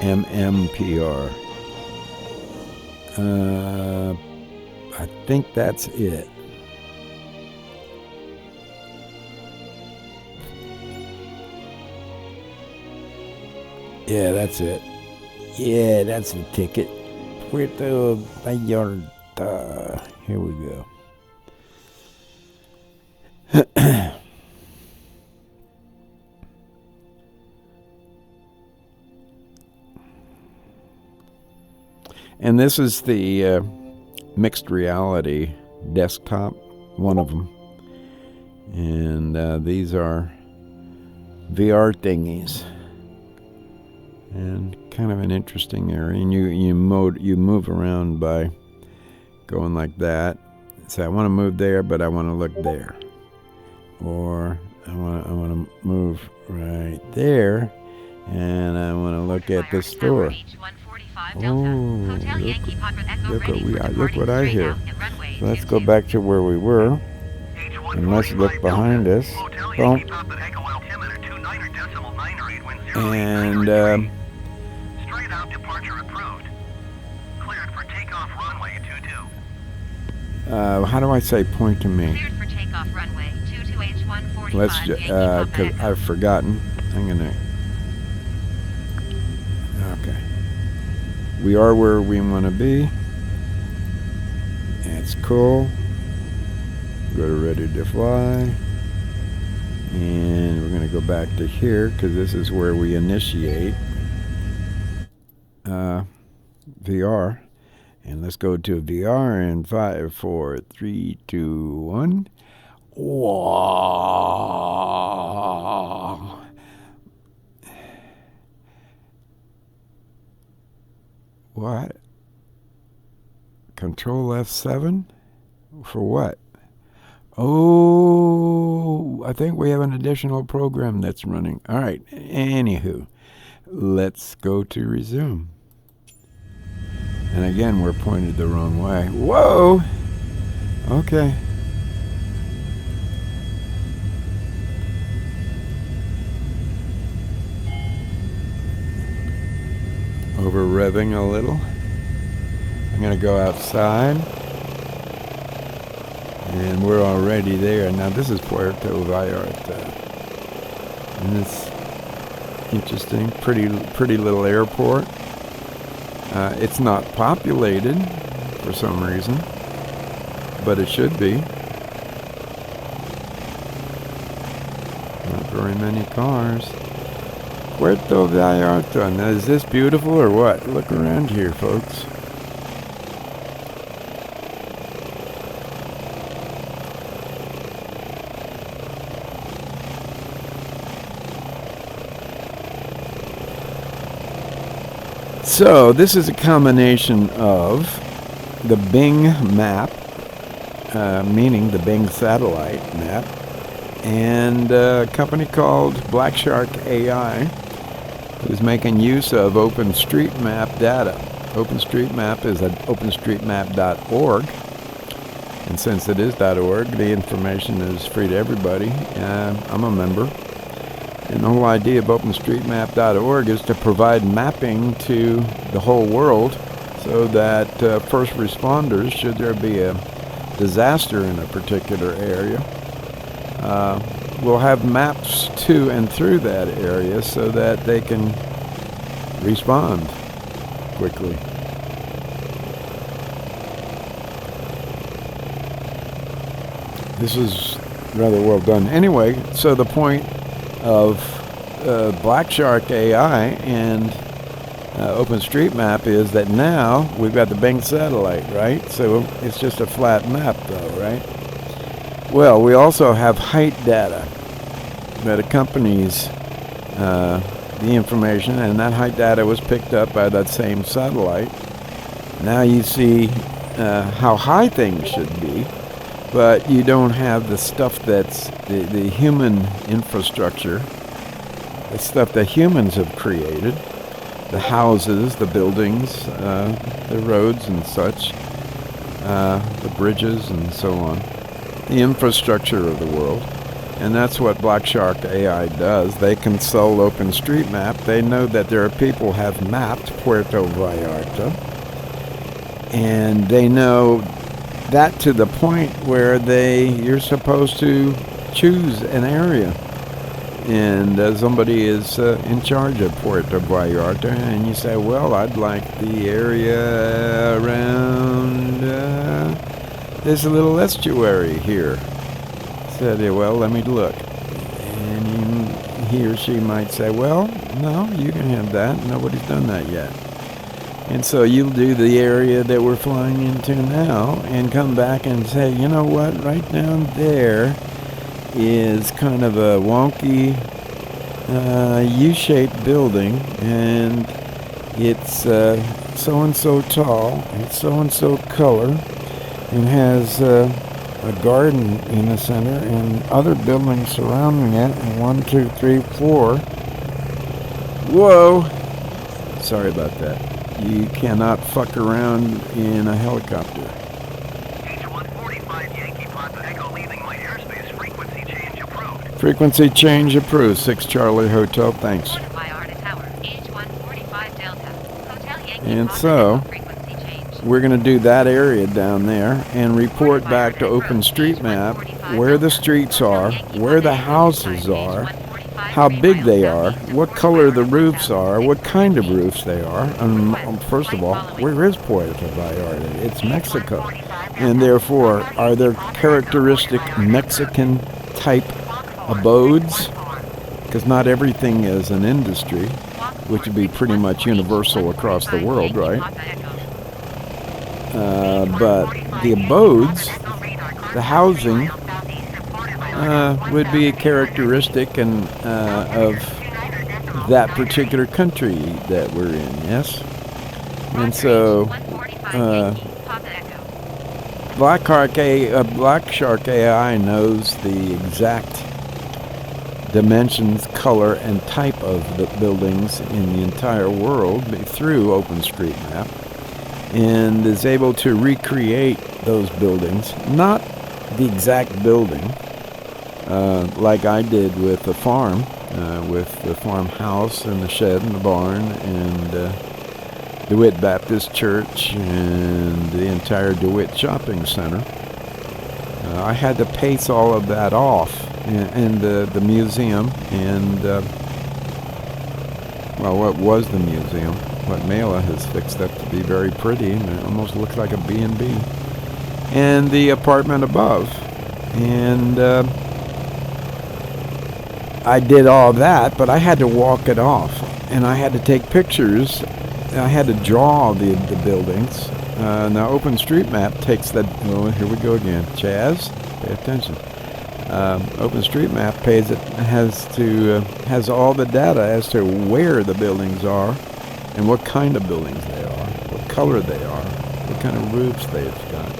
MMPR. I think that's it. Yeah, that's it. Yeah, that's the ticket. Puerto Vallarta. Here we go. And this is the mixed reality desktop, one of them. And these are VR thingies. And kind of an interesting area. And you move around by going like that. So I want to move there, but I want to look there. Or I want to move right there, and I want to look at the store. Oh, look what I hear. So let's go back to where we were, and let's look behind us. Boom. And straight out departure approved. Cleared for takeoff runway 22. how do I say point to me? Cleared for takeoff runway 22 H145. Let's because I've forgotten. I'm gonna. Okay. We are where we want to be. That's cool. Go to ready to fly. And we're going to go back to here because this is where we initiate VR. And let's go to VR in 5, 4, 3, 2, 1. Wow. What? Control F7? For what? Oh, I think we have an additional program that's running. All right. Anywho, let's go to resume. And again, we're pointed the wrong way. Whoa! Okay. Over revving a little. I'm going to go outside. And we're already there. Now this is Puerto Vallarta. And it's interesting. Pretty little airport. It's not populated for some reason, but it should be. Not very many cars. Puerto Vallarta. Now, is this beautiful or what? Look around here, folks. So this is a combination of the Bing map, meaning the Bing satellite map, and a company called Black Shark AI, who's making use of OpenStreetMap data. OpenStreetMap is at openstreetmap.org, and since it is .org, the information is free to everybody. I'm a member. And the whole idea of OpenStreetMap.org is to provide mapping to the whole world so that first responders, should there be a disaster in a particular area, will have maps to and through that area so that they can respond quickly. This is rather well done. Anyway, so the point of Black Shark AI and OpenStreetMap is that now we've got the Bing satellite, right? So it's just a flat map though, right? Well, we also have height data that accompanies the information, and that height data was picked up by that same satellite. Now you see how high things should be, but you don't have the stuff that's the human infrastructure, the stuff that humans have created, the houses, the buildings, the roads and such, the bridges and so on, the infrastructure of the world. And that's what Black Shark AI does. They consult OpenStreetMap. They know that there are people who have mapped Puerto Vallarta, and they know that to the point where you're supposed to choose an area, and somebody is in charge of Puerto Vallarta, and you say, well, I'd like the area around this little estuary here. Said, well, let me look. And he or she might say, well, no, you can have that. Nobody's done that yet. And so you'll do the area that we're flying into now and come back and say, you know what, right down there is kind of a wonky U-shaped building, and it's so and so tall, it's so and so color, and has a garden in the center and other buildings surrounding it. And 1, 2, 3, 4. Whoa! Sorry about that. You cannot fuck around in a helicopter. H145 Yankee Papa Echo leaving my airspace. Frequency change approved. Frequency change approved. 6 Charlie Hotel, thanks. Vallarta Tower, H145 Delta. Hotel Yankee And Papa so, Echo frequency change. we're going to do that area down there and report back to OpenStreetMap where the streets are, where the houses are, how big they are, what color the roofs are, what kind of roofs they are. And first of all, where is Puerto Vallarta? It's Mexico. And therefore, are there characteristic Mexican type abodes? Because not everything is an industry, which would be pretty much universal across the world, right? But the abodes, the housing, would be a characteristic and of that particular country that we're in, yes? And so, Black Shark AI knows the exact dimensions, color, and type of the buildings in the entire world through OpenStreetMap, and is able to recreate those buildings, not the exact building, like I did with the farm, with the farmhouse and the shed and the barn and DeWitt Baptist Church and the entire DeWitt Shopping Center. I had to pace all of that off, and the museum, and well, what was the museum? What Mela has fixed up to be very pretty, and it almost looks like a B&B, and the apartment above, and I did all that, but I had to walk it off, and I had to take pictures. I had to draw the buildings. Now OpenStreetMap takes that. Oh, here we go again. Chaz, pay attention. OpenStreetMap has all the data as to where the buildings are, and what kind of buildings they are, what color they are, what kind of roofs they've got,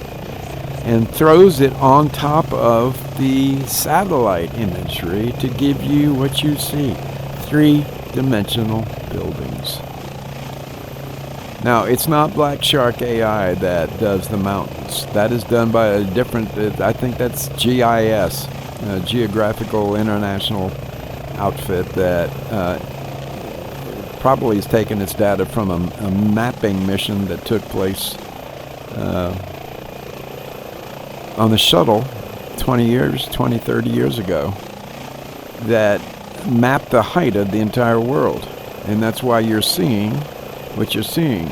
and throws it on top of the satellite imagery to give you what you see: 3-dimensional buildings. Now, it's not Black Shark AI that does the mountains. That is done by a different, I think that's GIS, Geographical International outfit that probably has taken its data from a mapping mission that took place on the shuttle 20, 30 years ago that mapped the height of the entire world. And that's why you're seeing what you're seeing.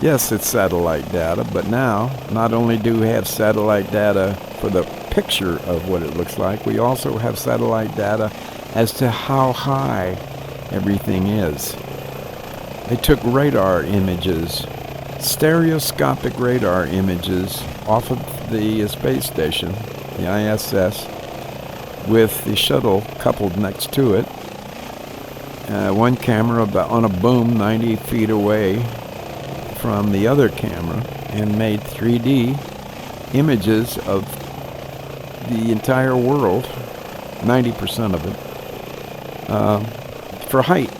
Yes, it's satellite data, but now not only do we have satellite data for the picture of what it looks like, we also have satellite data as to how high everything is. They took radar images, stereoscopic radar images off of the space station, the ISS, with the shuttle coupled next to it. One camera on a boom 90 feet away from the other camera, and made 3D images of the entire world, 90% of it, for height.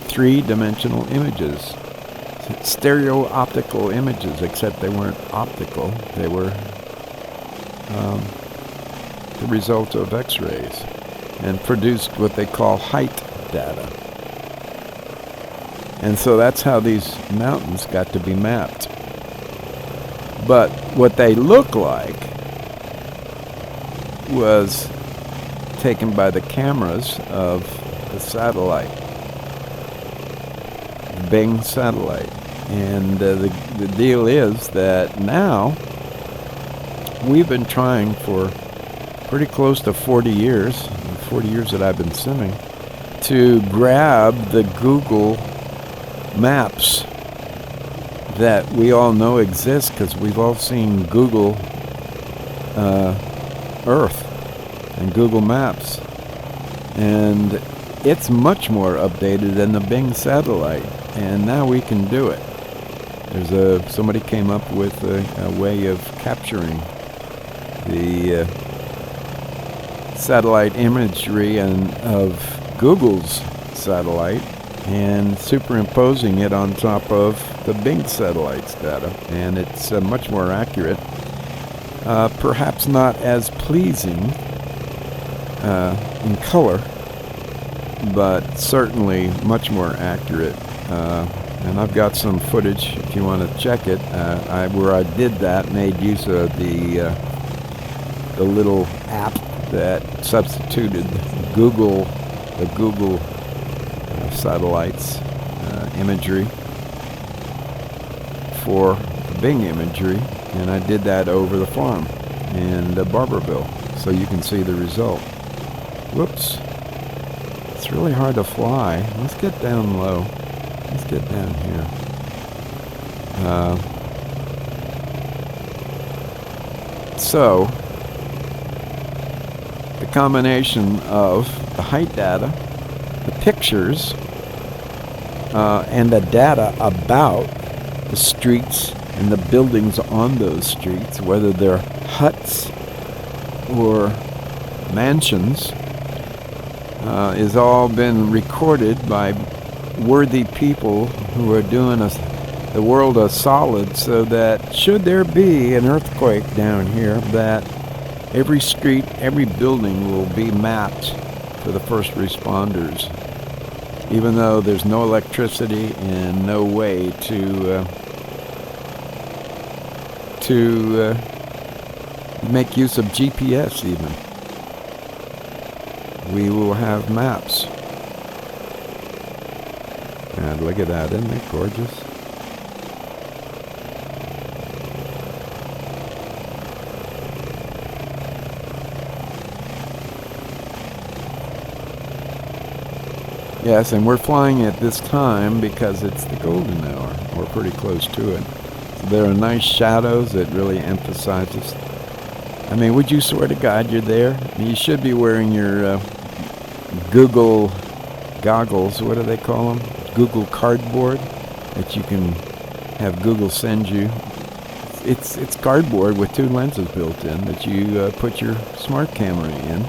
3-dimensional images, stereo-optical images, except they weren't optical. They were the result of X-rays, and produced what they call height data. And so that's how these mountains got to be mapped. But what they look like was taken by the cameras of the satellite, the Bing satellite. And the deal is that now we've been trying for pretty close to 40 years, the 40 years that I've been simming, to grab the Google Maps that we all know exist, because we've all seen Google Earth, and Google Maps. And it's much more updated than the Bing satellite, and now we can do it. Somebody came up with a way of capturing the satellite imagery of Google's satellite and superimposing it on top of the Bing satellite's data, and it's much more accurate. Perhaps not as pleasing in color, but certainly much more accurate. And I've got some footage if you want to check it. Where I did that, made use of the little app that substituted the Google satellites imagery for the Bing imagery, and I did that over the farm in Barberville, so you can see the result. Whoops. It's really hard to fly. Let's get down low. Let's get down here. So, the combination of the height data, the pictures, and the data about the streets and the buildings on those streets, whether they're huts or mansions, is all been recorded by worthy people who are doing the world a solid, so that should there be an earthquake down here, that every street, every building will be mapped for the first responders, even though there's no electricity and no way to make use of GPS even. We will have maps. And look at that, isn't it gorgeous? Yes, and we're flying at this time because it's the golden hour. We're pretty close to it. So there are nice shadows that really emphasizes. I mean, would you swear to God you're there? You should be wearing your Google goggles. What do they call them? Google Cardboard, that you can have Google send you. It's cardboard with two lenses built in that you put your smart camera in.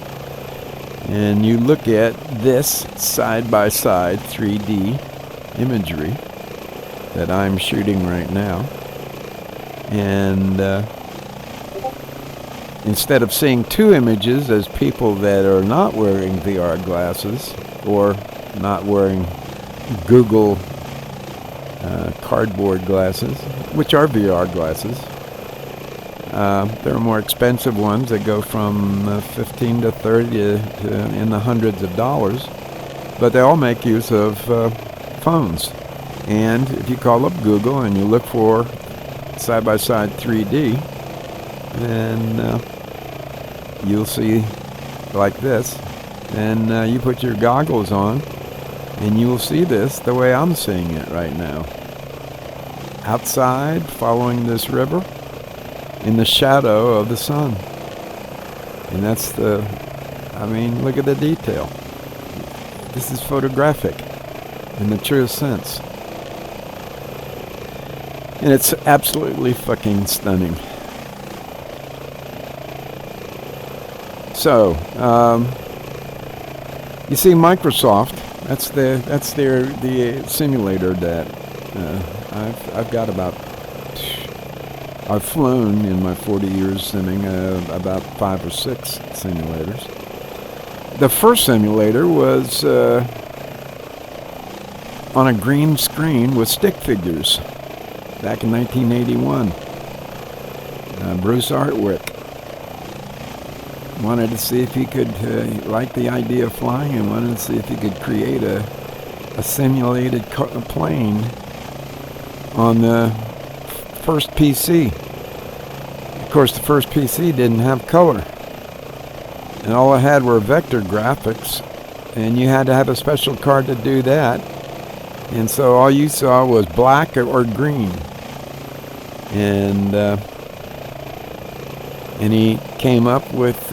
And you look at this side-by-side 3D imagery that I'm shooting right now. And instead of seeing two images as people that are not wearing VR glasses or not wearing Google cardboard glasses, which are VR glasses, there are more expensive ones that go from 15 to 30 to in the hundreds of dollars, but they all make use of phones. And if you call up Google and you look for side-by-side 3D, then you'll see like this. And you put your goggles on, and you will see this the way I'm seeing it right now. Outside, following this river, in the shadow of the sun. And that's look at the detail. This is photographic in the truest sense. And it's absolutely fucking stunning. So, you see Microsoft, that's the simulator that I've got about. I've flown in my 40 years simming about 5 or 6 simulators. The first simulator was on a green screen with stick figures back in 1981. Bruce Artwick wanted to see if he could, like the idea of flying, and wanted to see if he could create a simulated plane on the first PC. Of course, the first PC didn't have color, and all it had were vector graphics, and you had to have a special card to do that. And so all you saw was black or green. And And he came up with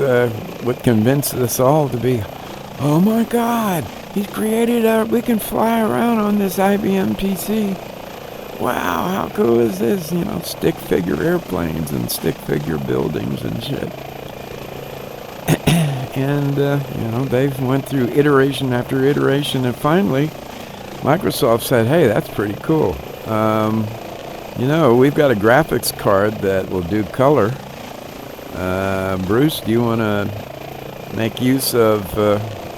what convinced us all to be, oh my God, he's created we can fly around on this IBM PC. Wow, how cool is this? You know, stick figure airplanes and stick figure buildings and shit. And, you know, they've went through iteration after iteration, and finally, Microsoft said, hey, that's pretty cool. You know, we've got a graphics card that will do color. Bruce, do you want to make use of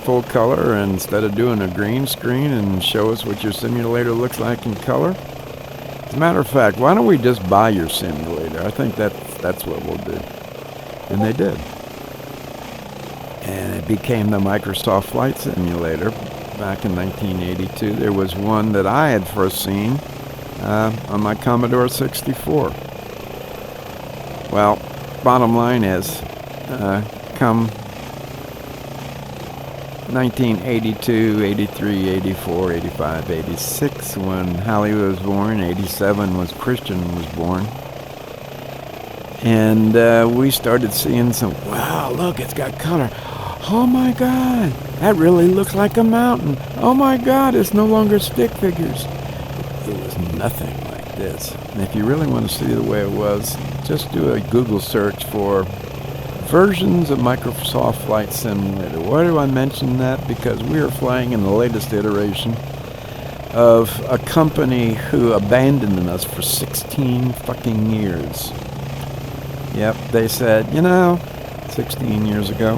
full color instead of doing a green screen and show us what your simulator looks like in color? As a matter of fact, why don't we just buy your simulator? I think that's what we'll do. And they did. And it became the Microsoft Flight Simulator back in 1982. There was one that I had first seen on my Commodore 64. Well, bottom line is, come 1982, 83, 84, 85, 86, when Hallie was born, 87 was Christian was born. And we started seeing some, wow, look, it's got color. Oh my God, that really looks like a mountain. Oh my God, it's no longer stick figures. It was nothing like this. And if you really want to see the way it was, just do a Google search for versions of Microsoft Flight Simulator. Why do I mention that? Because we are flying in the latest iteration of a company who abandoned us for 16 fucking years. Yep, they said, you know, 16 years ago,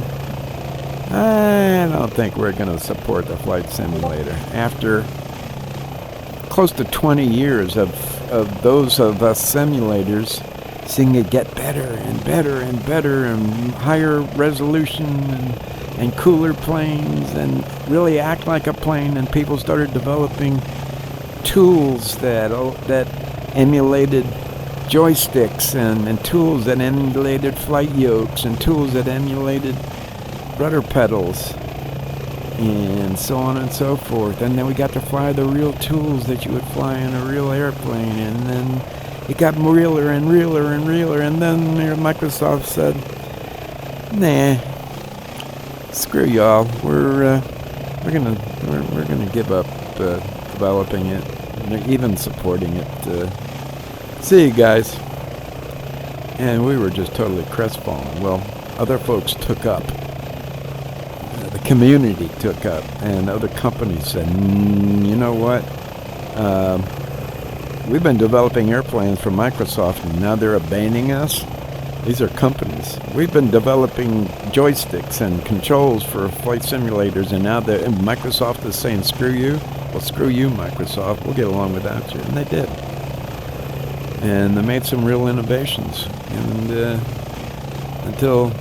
I don't think we're going to support the Flight Simulator. After close to 20 years of those of us simulators seeing it get better and better and better and higher resolution and cooler planes and really act like a plane, and people started developing tools that emulated joysticks and tools that emulated flight yokes and tools that emulated rudder pedals and so on and so forth. And then we got to fly the real tools that you would fly in a real airplane, and then it got realer and realer and realer, and then Microsoft said, nah, screw y'all, we're gonna give up developing it, even supporting it. See you guys. And we were just totally crestfallen. Well, other folks took up. The community took up, and other companies said, you know what? We've been developing airplanes for Microsoft, and now they're abandoning us. These are companies. We've been developing joysticks and controls for flight simulators, and now and Microsoft is saying, screw you. Well, screw you, Microsoft. We'll get along without you. And they did. And they made some real innovations. And until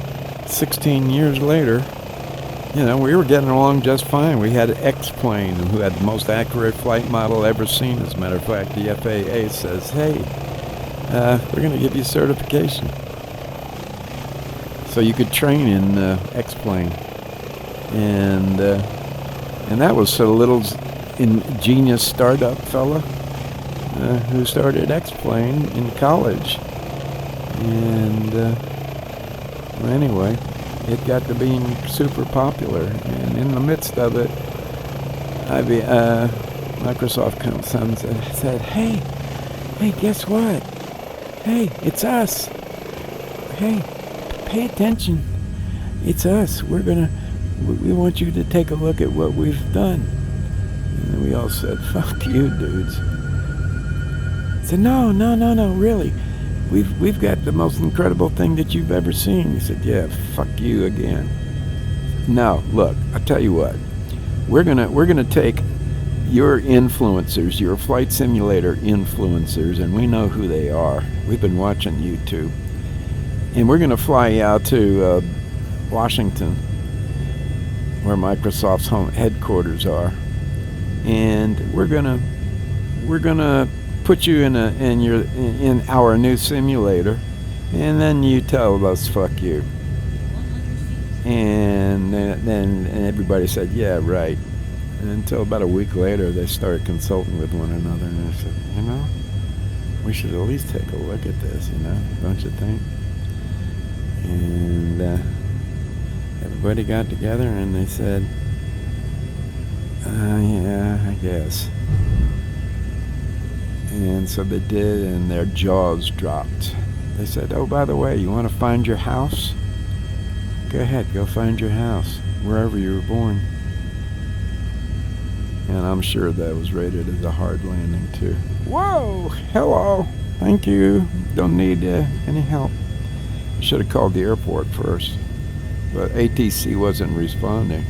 16 years later, you know, we were getting along just fine. We had an X-plane who had the most accurate flight model ever seen. As a matter of fact, the FAA says, hey, we're going to give you certification. So you could train in X-plane. And that was a little ingenious startup fella who started X-plane in college. And well, anyway, it got to being super popular, and in the midst of it, Microsoft comes and said, hey, guess what? Hey, it's us. Hey, pay attention. It's us. We want you to take a look at what we've done. And we all said, fuck you, dudes. I said, no, really. We've got the most incredible thing that you've ever seen. He said, yeah, fuck you again. No, look, I'll tell you what. We're gonna take your influencers, your flight simulator influencers, and we know who they are. We've been watching YouTube. And we're gonna fly out to Washington, where Microsoft's home headquarters are. And we're gonna put you in our new simulator, and then you tell us fuck you. And then everybody said, yeah, right. And until about a week later, they started consulting with one another, and they said, you know, we should at least take a look at this, you know, don't you think? And everybody got together and they said, yeah, I guess. And so they did, and their jaws dropped. They said, oh, by the way, you want to find your house? Go ahead, go find your house, wherever you were born. And I'm sure that was rated as a hard landing, too. Whoa! Hello! Thank you. Don't need any help. Should have called the airport first. But ATC wasn't responding.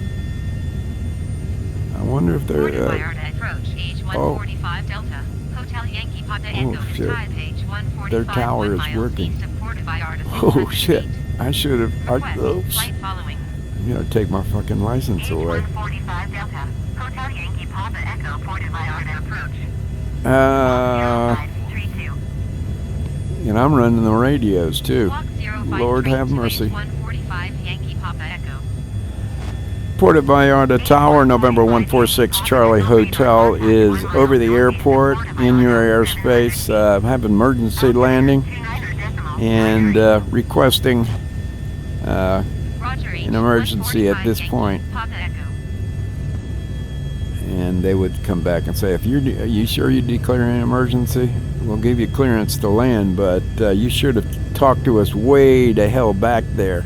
I wonder if they're... Puerto Vallarta approach, H145 Delta. Hotel Yankee Papa Echo is shit. type H145 Their tower 1 is miles working. east of Puerto Vallarta, Oh, 600 shit. feet. I should have... Request Oops. flight following. I'm going to take my fucking license away. H145 Delta. Hotel Yankee Papa Echo Puerto Vallarta approach. 0532. And I'm running the radios, too. Squawk 05 Lord have mercy. H145 Yankee Papa Echo. Puerto Vallarta Tower, November 146 Charlie Hotel is over the airport in your airspace. Have emergency landing and requesting an emergency at this point. And they would come back and say, are you sure you declare an emergency? We'll give you clearance to land, but you should have talked to us way the hell back there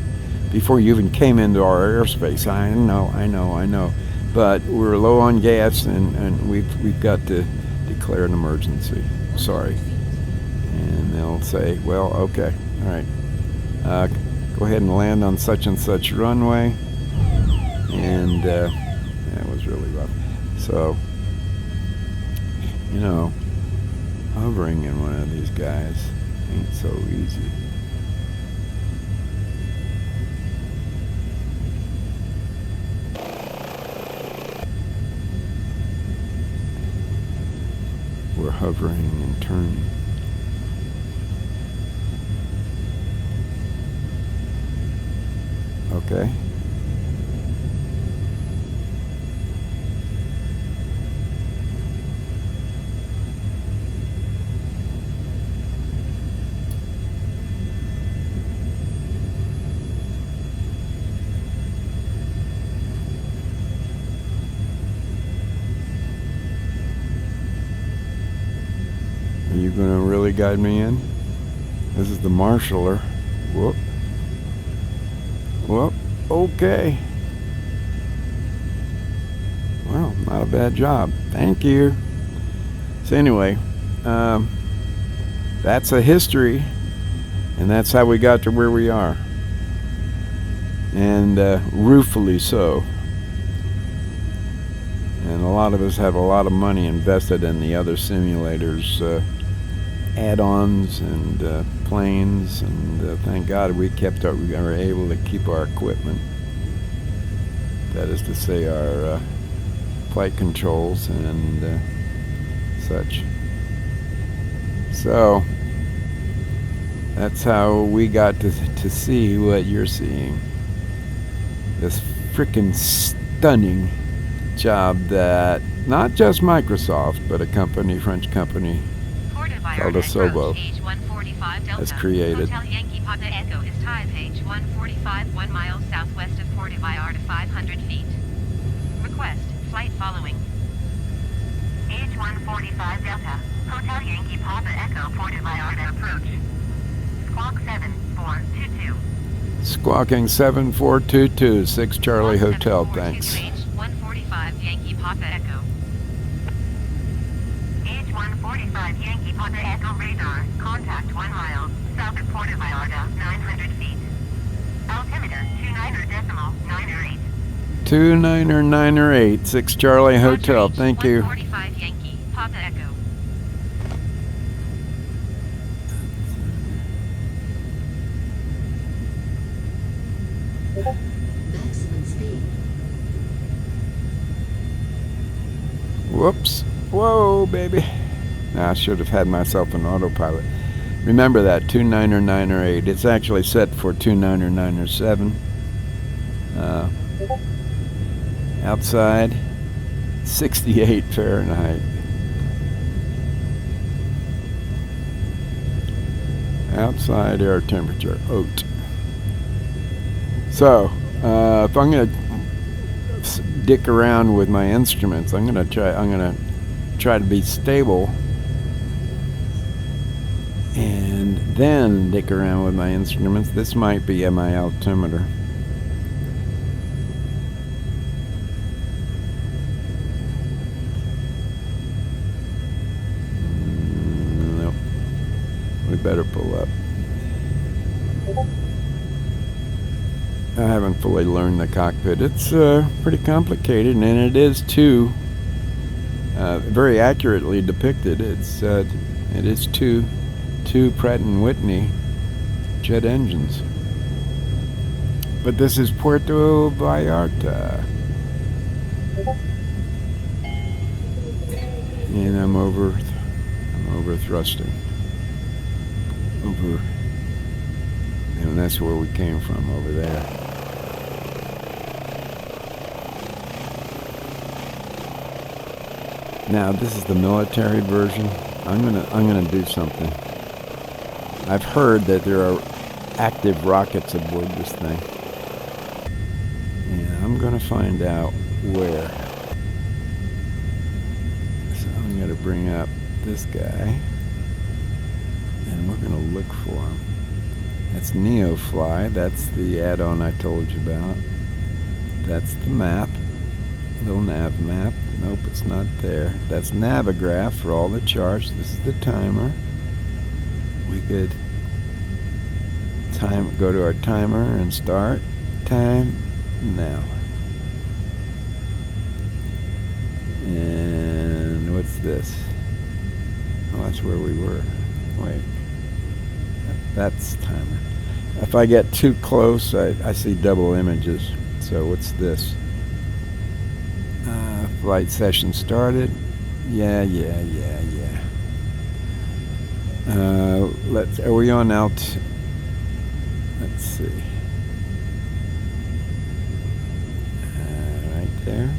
before you even came into our airspace. I know. But we're low on gas, and we've got to declare an emergency. Sorry. And they'll say, well, okay, all right. Go ahead and land on such and such runway. And that was really rough. So, hovering in one of these guys ain't so easy. We're hovering and turning. Okay. Are you going to really guide me in? This is the marshaller. Whoop. Whoop. Okay. Well, not a bad job. Thank you. So anyway, that's a history, and that's how we got to where we are. And ruefully so. And a lot of us have a lot of money invested in the other simulators, add-ons and planes, and thank God we were able to keep our equipment. That is to say, our flight controls and such. So that's how we got to see what you're seeing. This frickin' stunning job that not just Microsoft, but a French company called Asobo has created. Hotel Yankee Papa Echo is type H145 1 mile southwest of Puerto Vallarta 500 feet. Request flight following. H145 Delta. Hotel Yankee Papa Echo Puerto Vallarta approach. Squawk 7422. Squawking 7422, 6 Charlie Hotel, thanks. H145 Yankee Papa Echo. H145 Yankee Papa Echo radar. Contact 1 mile south of Puerto Vallarta, 900 feet. Altimeter 29.908. 2998, 6 Charlie Hotel, thank you. 145 Yankee Papa Echo. Maximum speed. Whoops. Whoa, baby. Now, I should have had myself an autopilot. Remember that, 2998. It's actually set for 2997. Outside, 68 Fahrenheit. Outside air temperature, oat. So, if I'm gonna dick around with my instruments, I'm gonna try to be stable, and then dick around with my instruments. This might be my altimeter. Nope. We better pull up. I haven't fully learned the cockpit. It's pretty complicated, and it is too very accurately depicted. It is two Pratt & Whitney jet engines. But this is Puerto Vallarta, and I'm over thrusting over, and that's where we came from, over there. Now this is the military version. I'm gonna do something. I've heard that there are active rockets aboard this thing, and I'm gonna find out where. So I'm gonna bring up this guy, and we're gonna look for him. That's NeoFly. That's the add-on I told you about. That's the map, little nav map. Nope, it's not there. That's Navigraph for all the charts. This is the timer. We could go to our timer and start time now. And what's this? Oh, that's where we were. Wait, that's timer. If I get too close, I see double images. So what's this? Flight session started. Yeah. Are we on out? Let's see. Right there.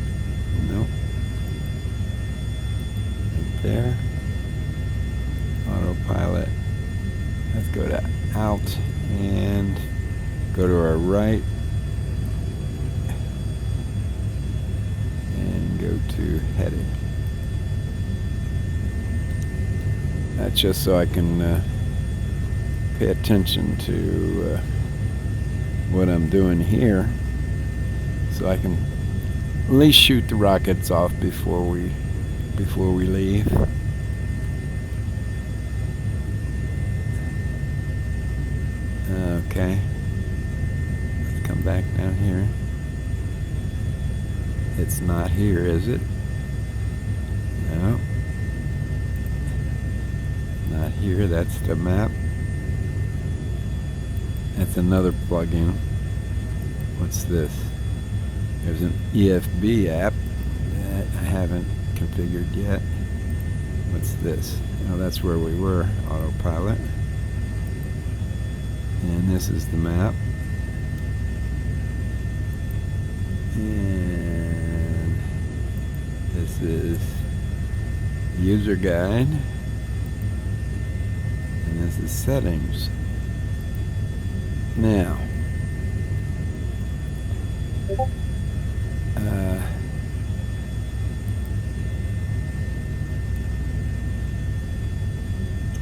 Nope. Right there. Autopilot. Let's go to out and go to our right. Go to heading. That's just so I can pay attention to what I'm doing here, so I can at least shoot the rockets off before we leave. Okay, let's come back down here. It's not here, is it? No. Not here. That's the map. That's another plugin. What's this? There's an EFB app that I haven't configured yet. What's this? Oh, that's where we were. Autopilot. And this is the map. And this is user guide, and this is settings. Now,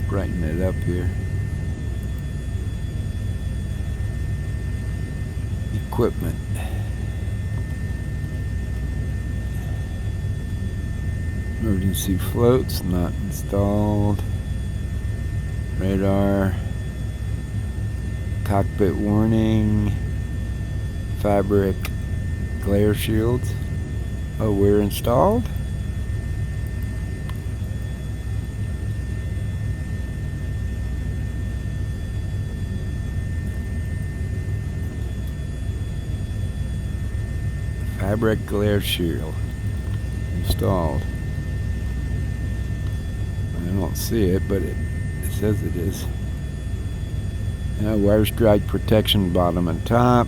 brighten it up here. Equipment. Emergency floats not installed. Radar. Cockpit warning. Fabric glare shields. Oh, we're installed? Fabric glare shield installed. I don't see it, but it says it is. Wire strike protection bottom and top.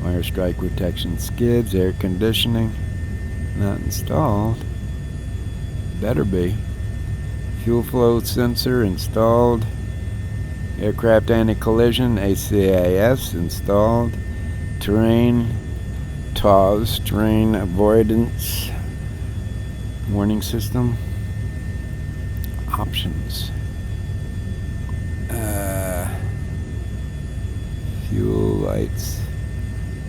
Wire strike protection skids, air conditioning. Not installed. Better be. Fuel flow sensor installed. Aircraft anti-collision, ACAS installed. Terrain, TAWS, terrain avoidance. Warning system. Options. Fuel lights.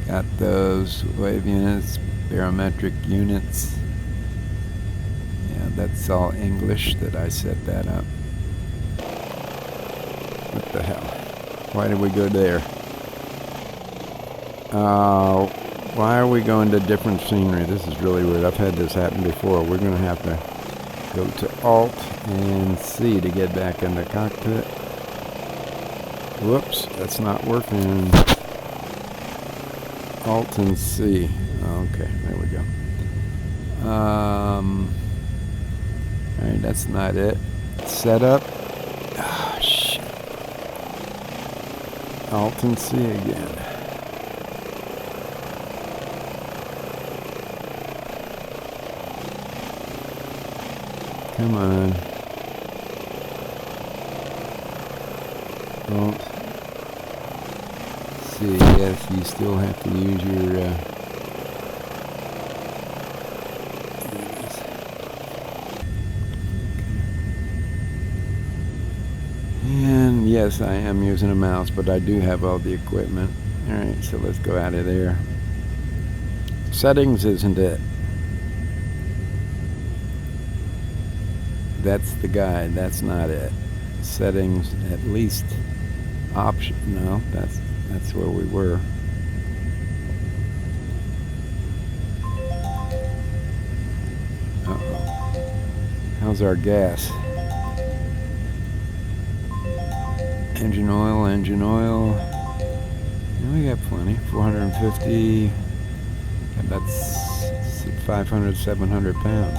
Got those. Wave units, barometric units. Yeah, that's all English that I set that up. What the hell? Why did we go there? Why are we going to different scenery? This is really weird. I've had this happen before. We're going to have to go to Alt and C to get back in the cockpit. Whoops, that's not working. Alt and C. Okay, there we go. Alright, that's not it. Setup. Ah, shit. Alt and C again. Come on. Alt. C. Yes, you still have to use your and yes, I am using a mouse, but I do have all the equipment. Alright, so let's go out of there. Settings isn't it? That's the guide. That's not it. Settings, at least. Option. No, that's where we were. Uh-oh. How's our gas? Engine oil, engine oil. Yeah, we got plenty. 450. That's 500, 700 pounds.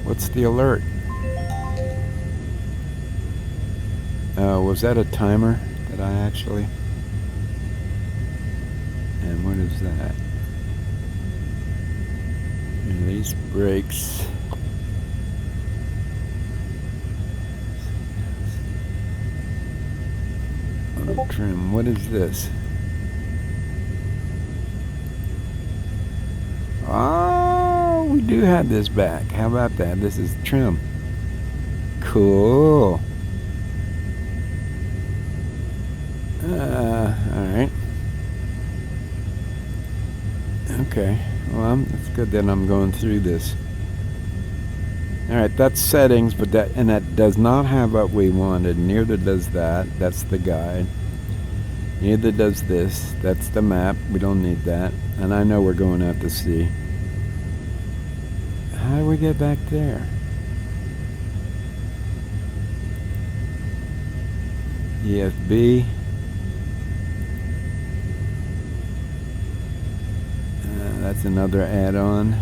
What's the alert? Was that a timer that I actually? And what is that? Release brakes. Auto trim. What is this? Oh, we do have this back. How about that? This is trim. Cool. Alright. Okay. Well, that's good that I'm going through this. Alright, that's settings, but that does not have what we wanted. Neither does that. That's the guide. Neither does this. That's the map. We don't need that. And I know we're going out to sea. How do we get back there? EFB. That's another add-on.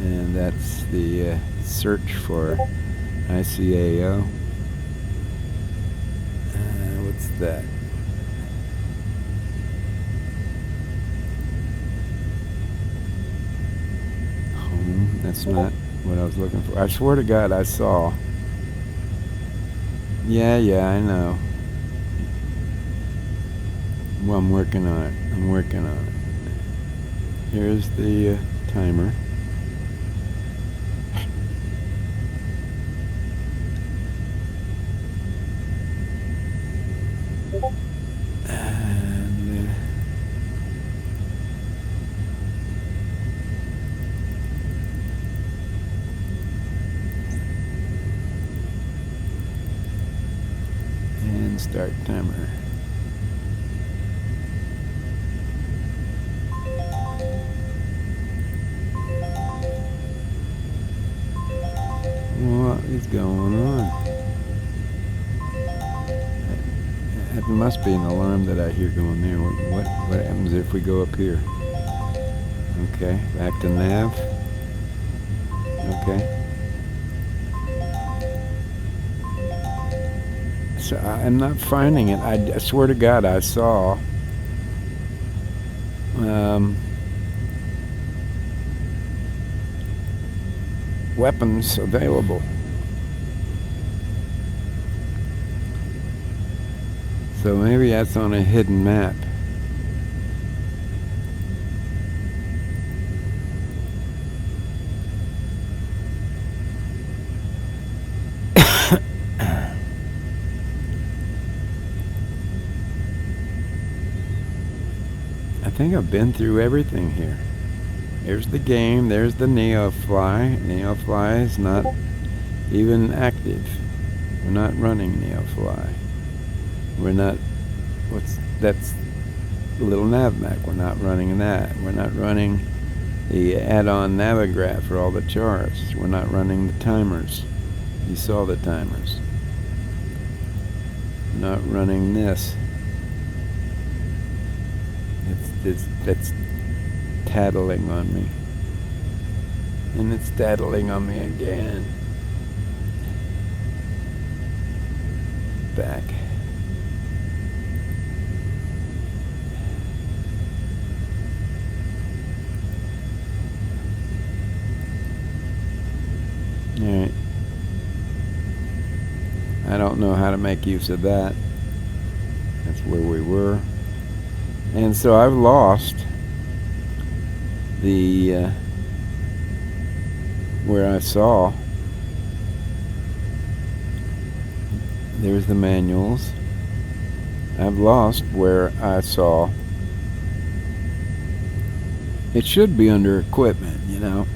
And that's the search for ICAO. What's that? Home. That's not what I was looking for. I swear to God I saw. Yeah, I know. Well, I'm working on it. Here's the timer. And start timer. What is going on? It must be an alarm that I hear going there. What happens if we go up here? Okay, back to nav. Okay. So I'm not finding it. I swear to God I saw weapons available. So maybe that's on a hidden map. I think I've been through everything here. There's the game, there's the NeoFly. NeoFly is not even active. We're not running NeoFly. We're not, that's the little NavMac. We're not running that. We're not running the add-on Navigraph for all the charts. We're not running the timers. You saw the timers. Not running this. That's tattling on me. And it's tattling on me again. Back. Alright. I don't know how to make use of that. That's where we were. And so I've lost the where I saw. There's the manuals. I've lost where I saw. It should be under equipment, you know.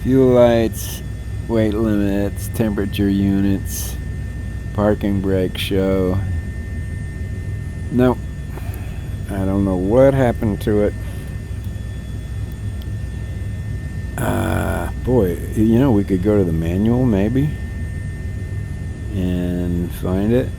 Fuel lights, weight limits, temperature units, parking brake show. Nope. I don't know what happened to it. Boy, you know, we could go to the manual maybe and find it.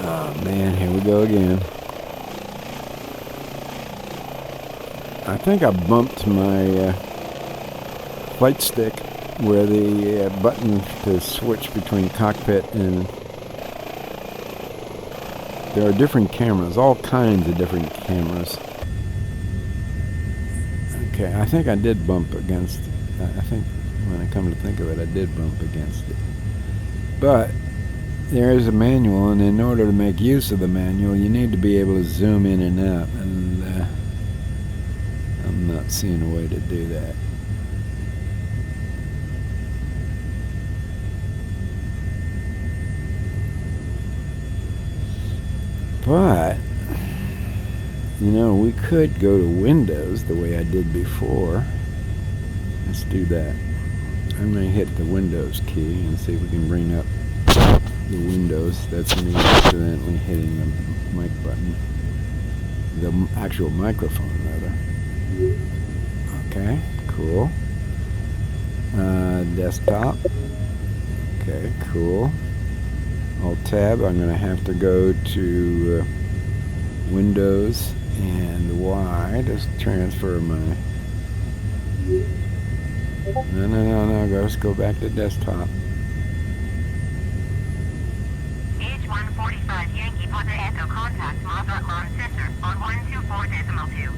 Oh man, here we go again. I think I bumped my flight stick where the button to switch between cockpit and... There are different cameras, all kinds of different cameras. Okay, I think I did bump against... I think when I come to think of it, I did bump against it. But there is a manual, and in order to make use of the manual, you need to be able to zoom in and out, and I'm not seeing a way to do that. But, you know, we could go to Windows the way I did before. Let's do that. I'm going to hit the Windows key and see if we can bring up the Windows. That's me accidentally hitting the mic button. The actual microphone, rather. Okay, cool. Desktop. Okay, cool. Alt-Tab. I'm going to have to go to Windows and Y. Just transfer my... No. Let's go back to desktop. H145 Yankee Papa Echo contact Mazatlan Center on 124.2.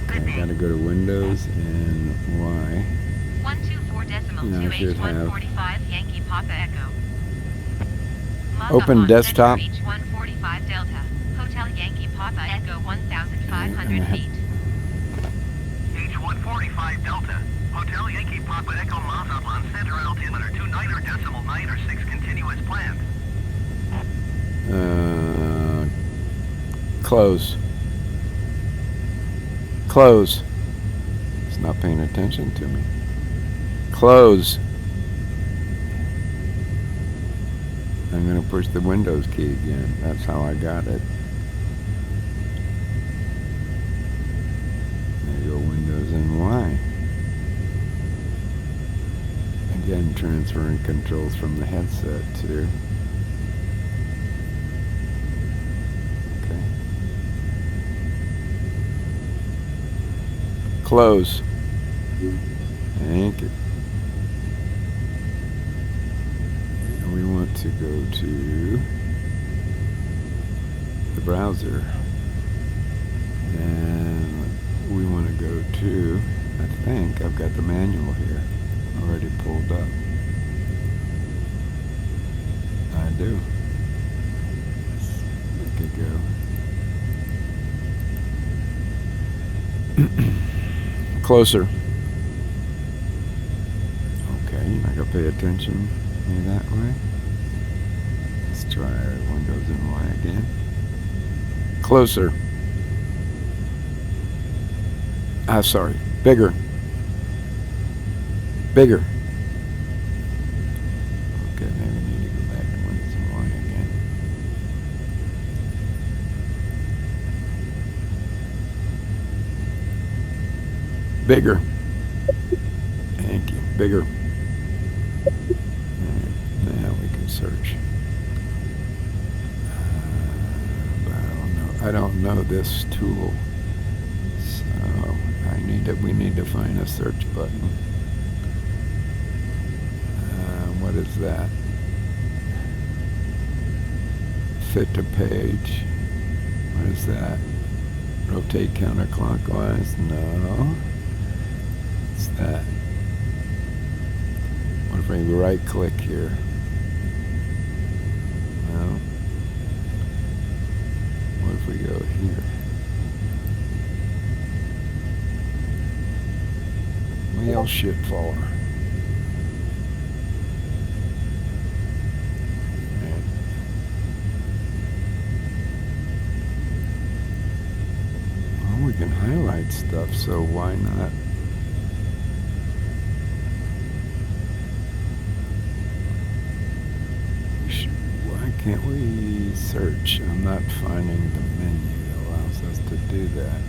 Okay, I gotta go to Windows and Y. 124.2 Now I should have... H145 Yankee Papa Echo. Open desktop. H145 Delta. Hotel Yankee Papa Echo 1,500 feet. H145 Delta. Hotel Yankee Papa Echo Mazatlan Center altimeter 29.906 continuous planned. Close. Close. It's not paying attention to me. Close. I'm going to push the Windows key again. That's how I got it. There you go, Windows and Y. Again, transferring controls from the headset to... Okay. Close. Thank you. And we want to go to the browser. And we want to go to, I think I've got the manual here already pulled up. I do. Let's make it go. Closer. Okay, you're not going to pay attention to me that way. Let's try Windows and Y again. Closer. Sorry. Bigger. Bigger. Okay, maybe we need to go back to Windows and Y again. Bigger. Thank you. Bigger. Alright, now we can search. But I don't know this tool. So we need to find a search button. What is that? Fit to page. What is that? Rotate counterclockwise? No. What's that? What if we right click here? No. What if we go here? Wheel shit faller. We can highlight stuff, so why not? Why can't we search? I'm not finding the menu that allows us to do that.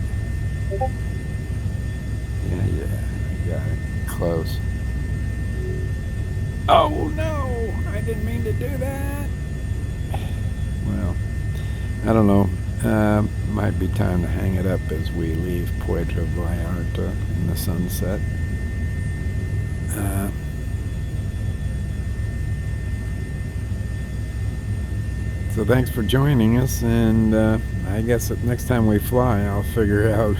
Yeah, I got it. Close. Oh no! I didn't mean to do that! Well, I don't know. Might be time to hang it up as we leave Puerto Vallarta in the sunset. So thanks for joining us, and I guess that next time we fly, I'll figure out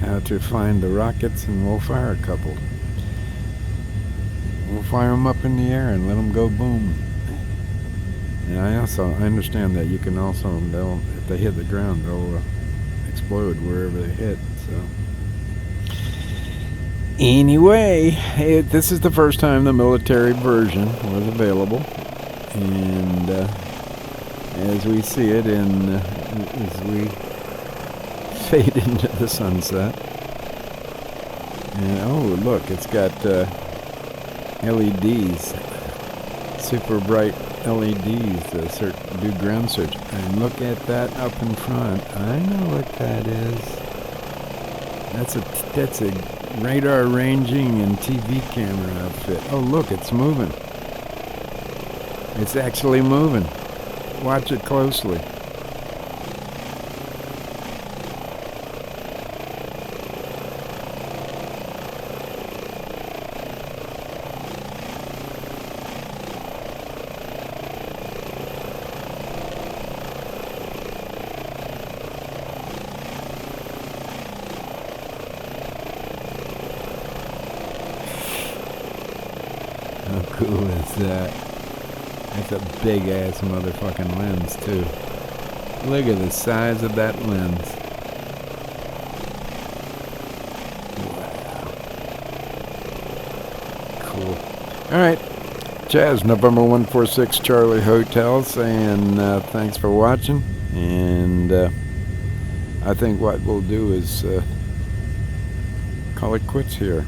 how to find the rockets, and we'll fire a couple. We'll fire them up in the air and let them go boom. And I understand that you can also, if they hit the ground, they'll explode wherever they hit. So anyway, this is the first time the military version was available, and as we see it, as we fade into the sunset, and oh look, it's got LEDs, super bright LEDs to do ground search. And look at that up in front. I know what that is. That's a radar ranging and TV camera outfit. Oh look, it's moving. It's actually moving. Watch it closely. How cool is that? That's a big ass motherfucking lens too. Look at the size of that lens. Wow. Cool. Alright. Chaz, November 146 Charlie Hotel, saying thanks for watching. And I think what we'll do is call it quits here.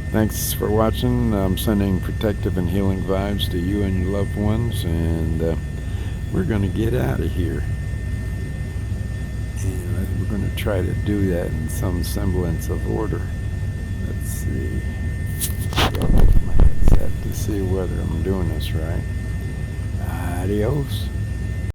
Thanks for watching. I'm sending protective and healing vibes to you and your loved ones, and we're going to get out of here. And we're going to try to do that in some semblance of order. Let's see. I got my headset to see whether I'm doing this right. Adios.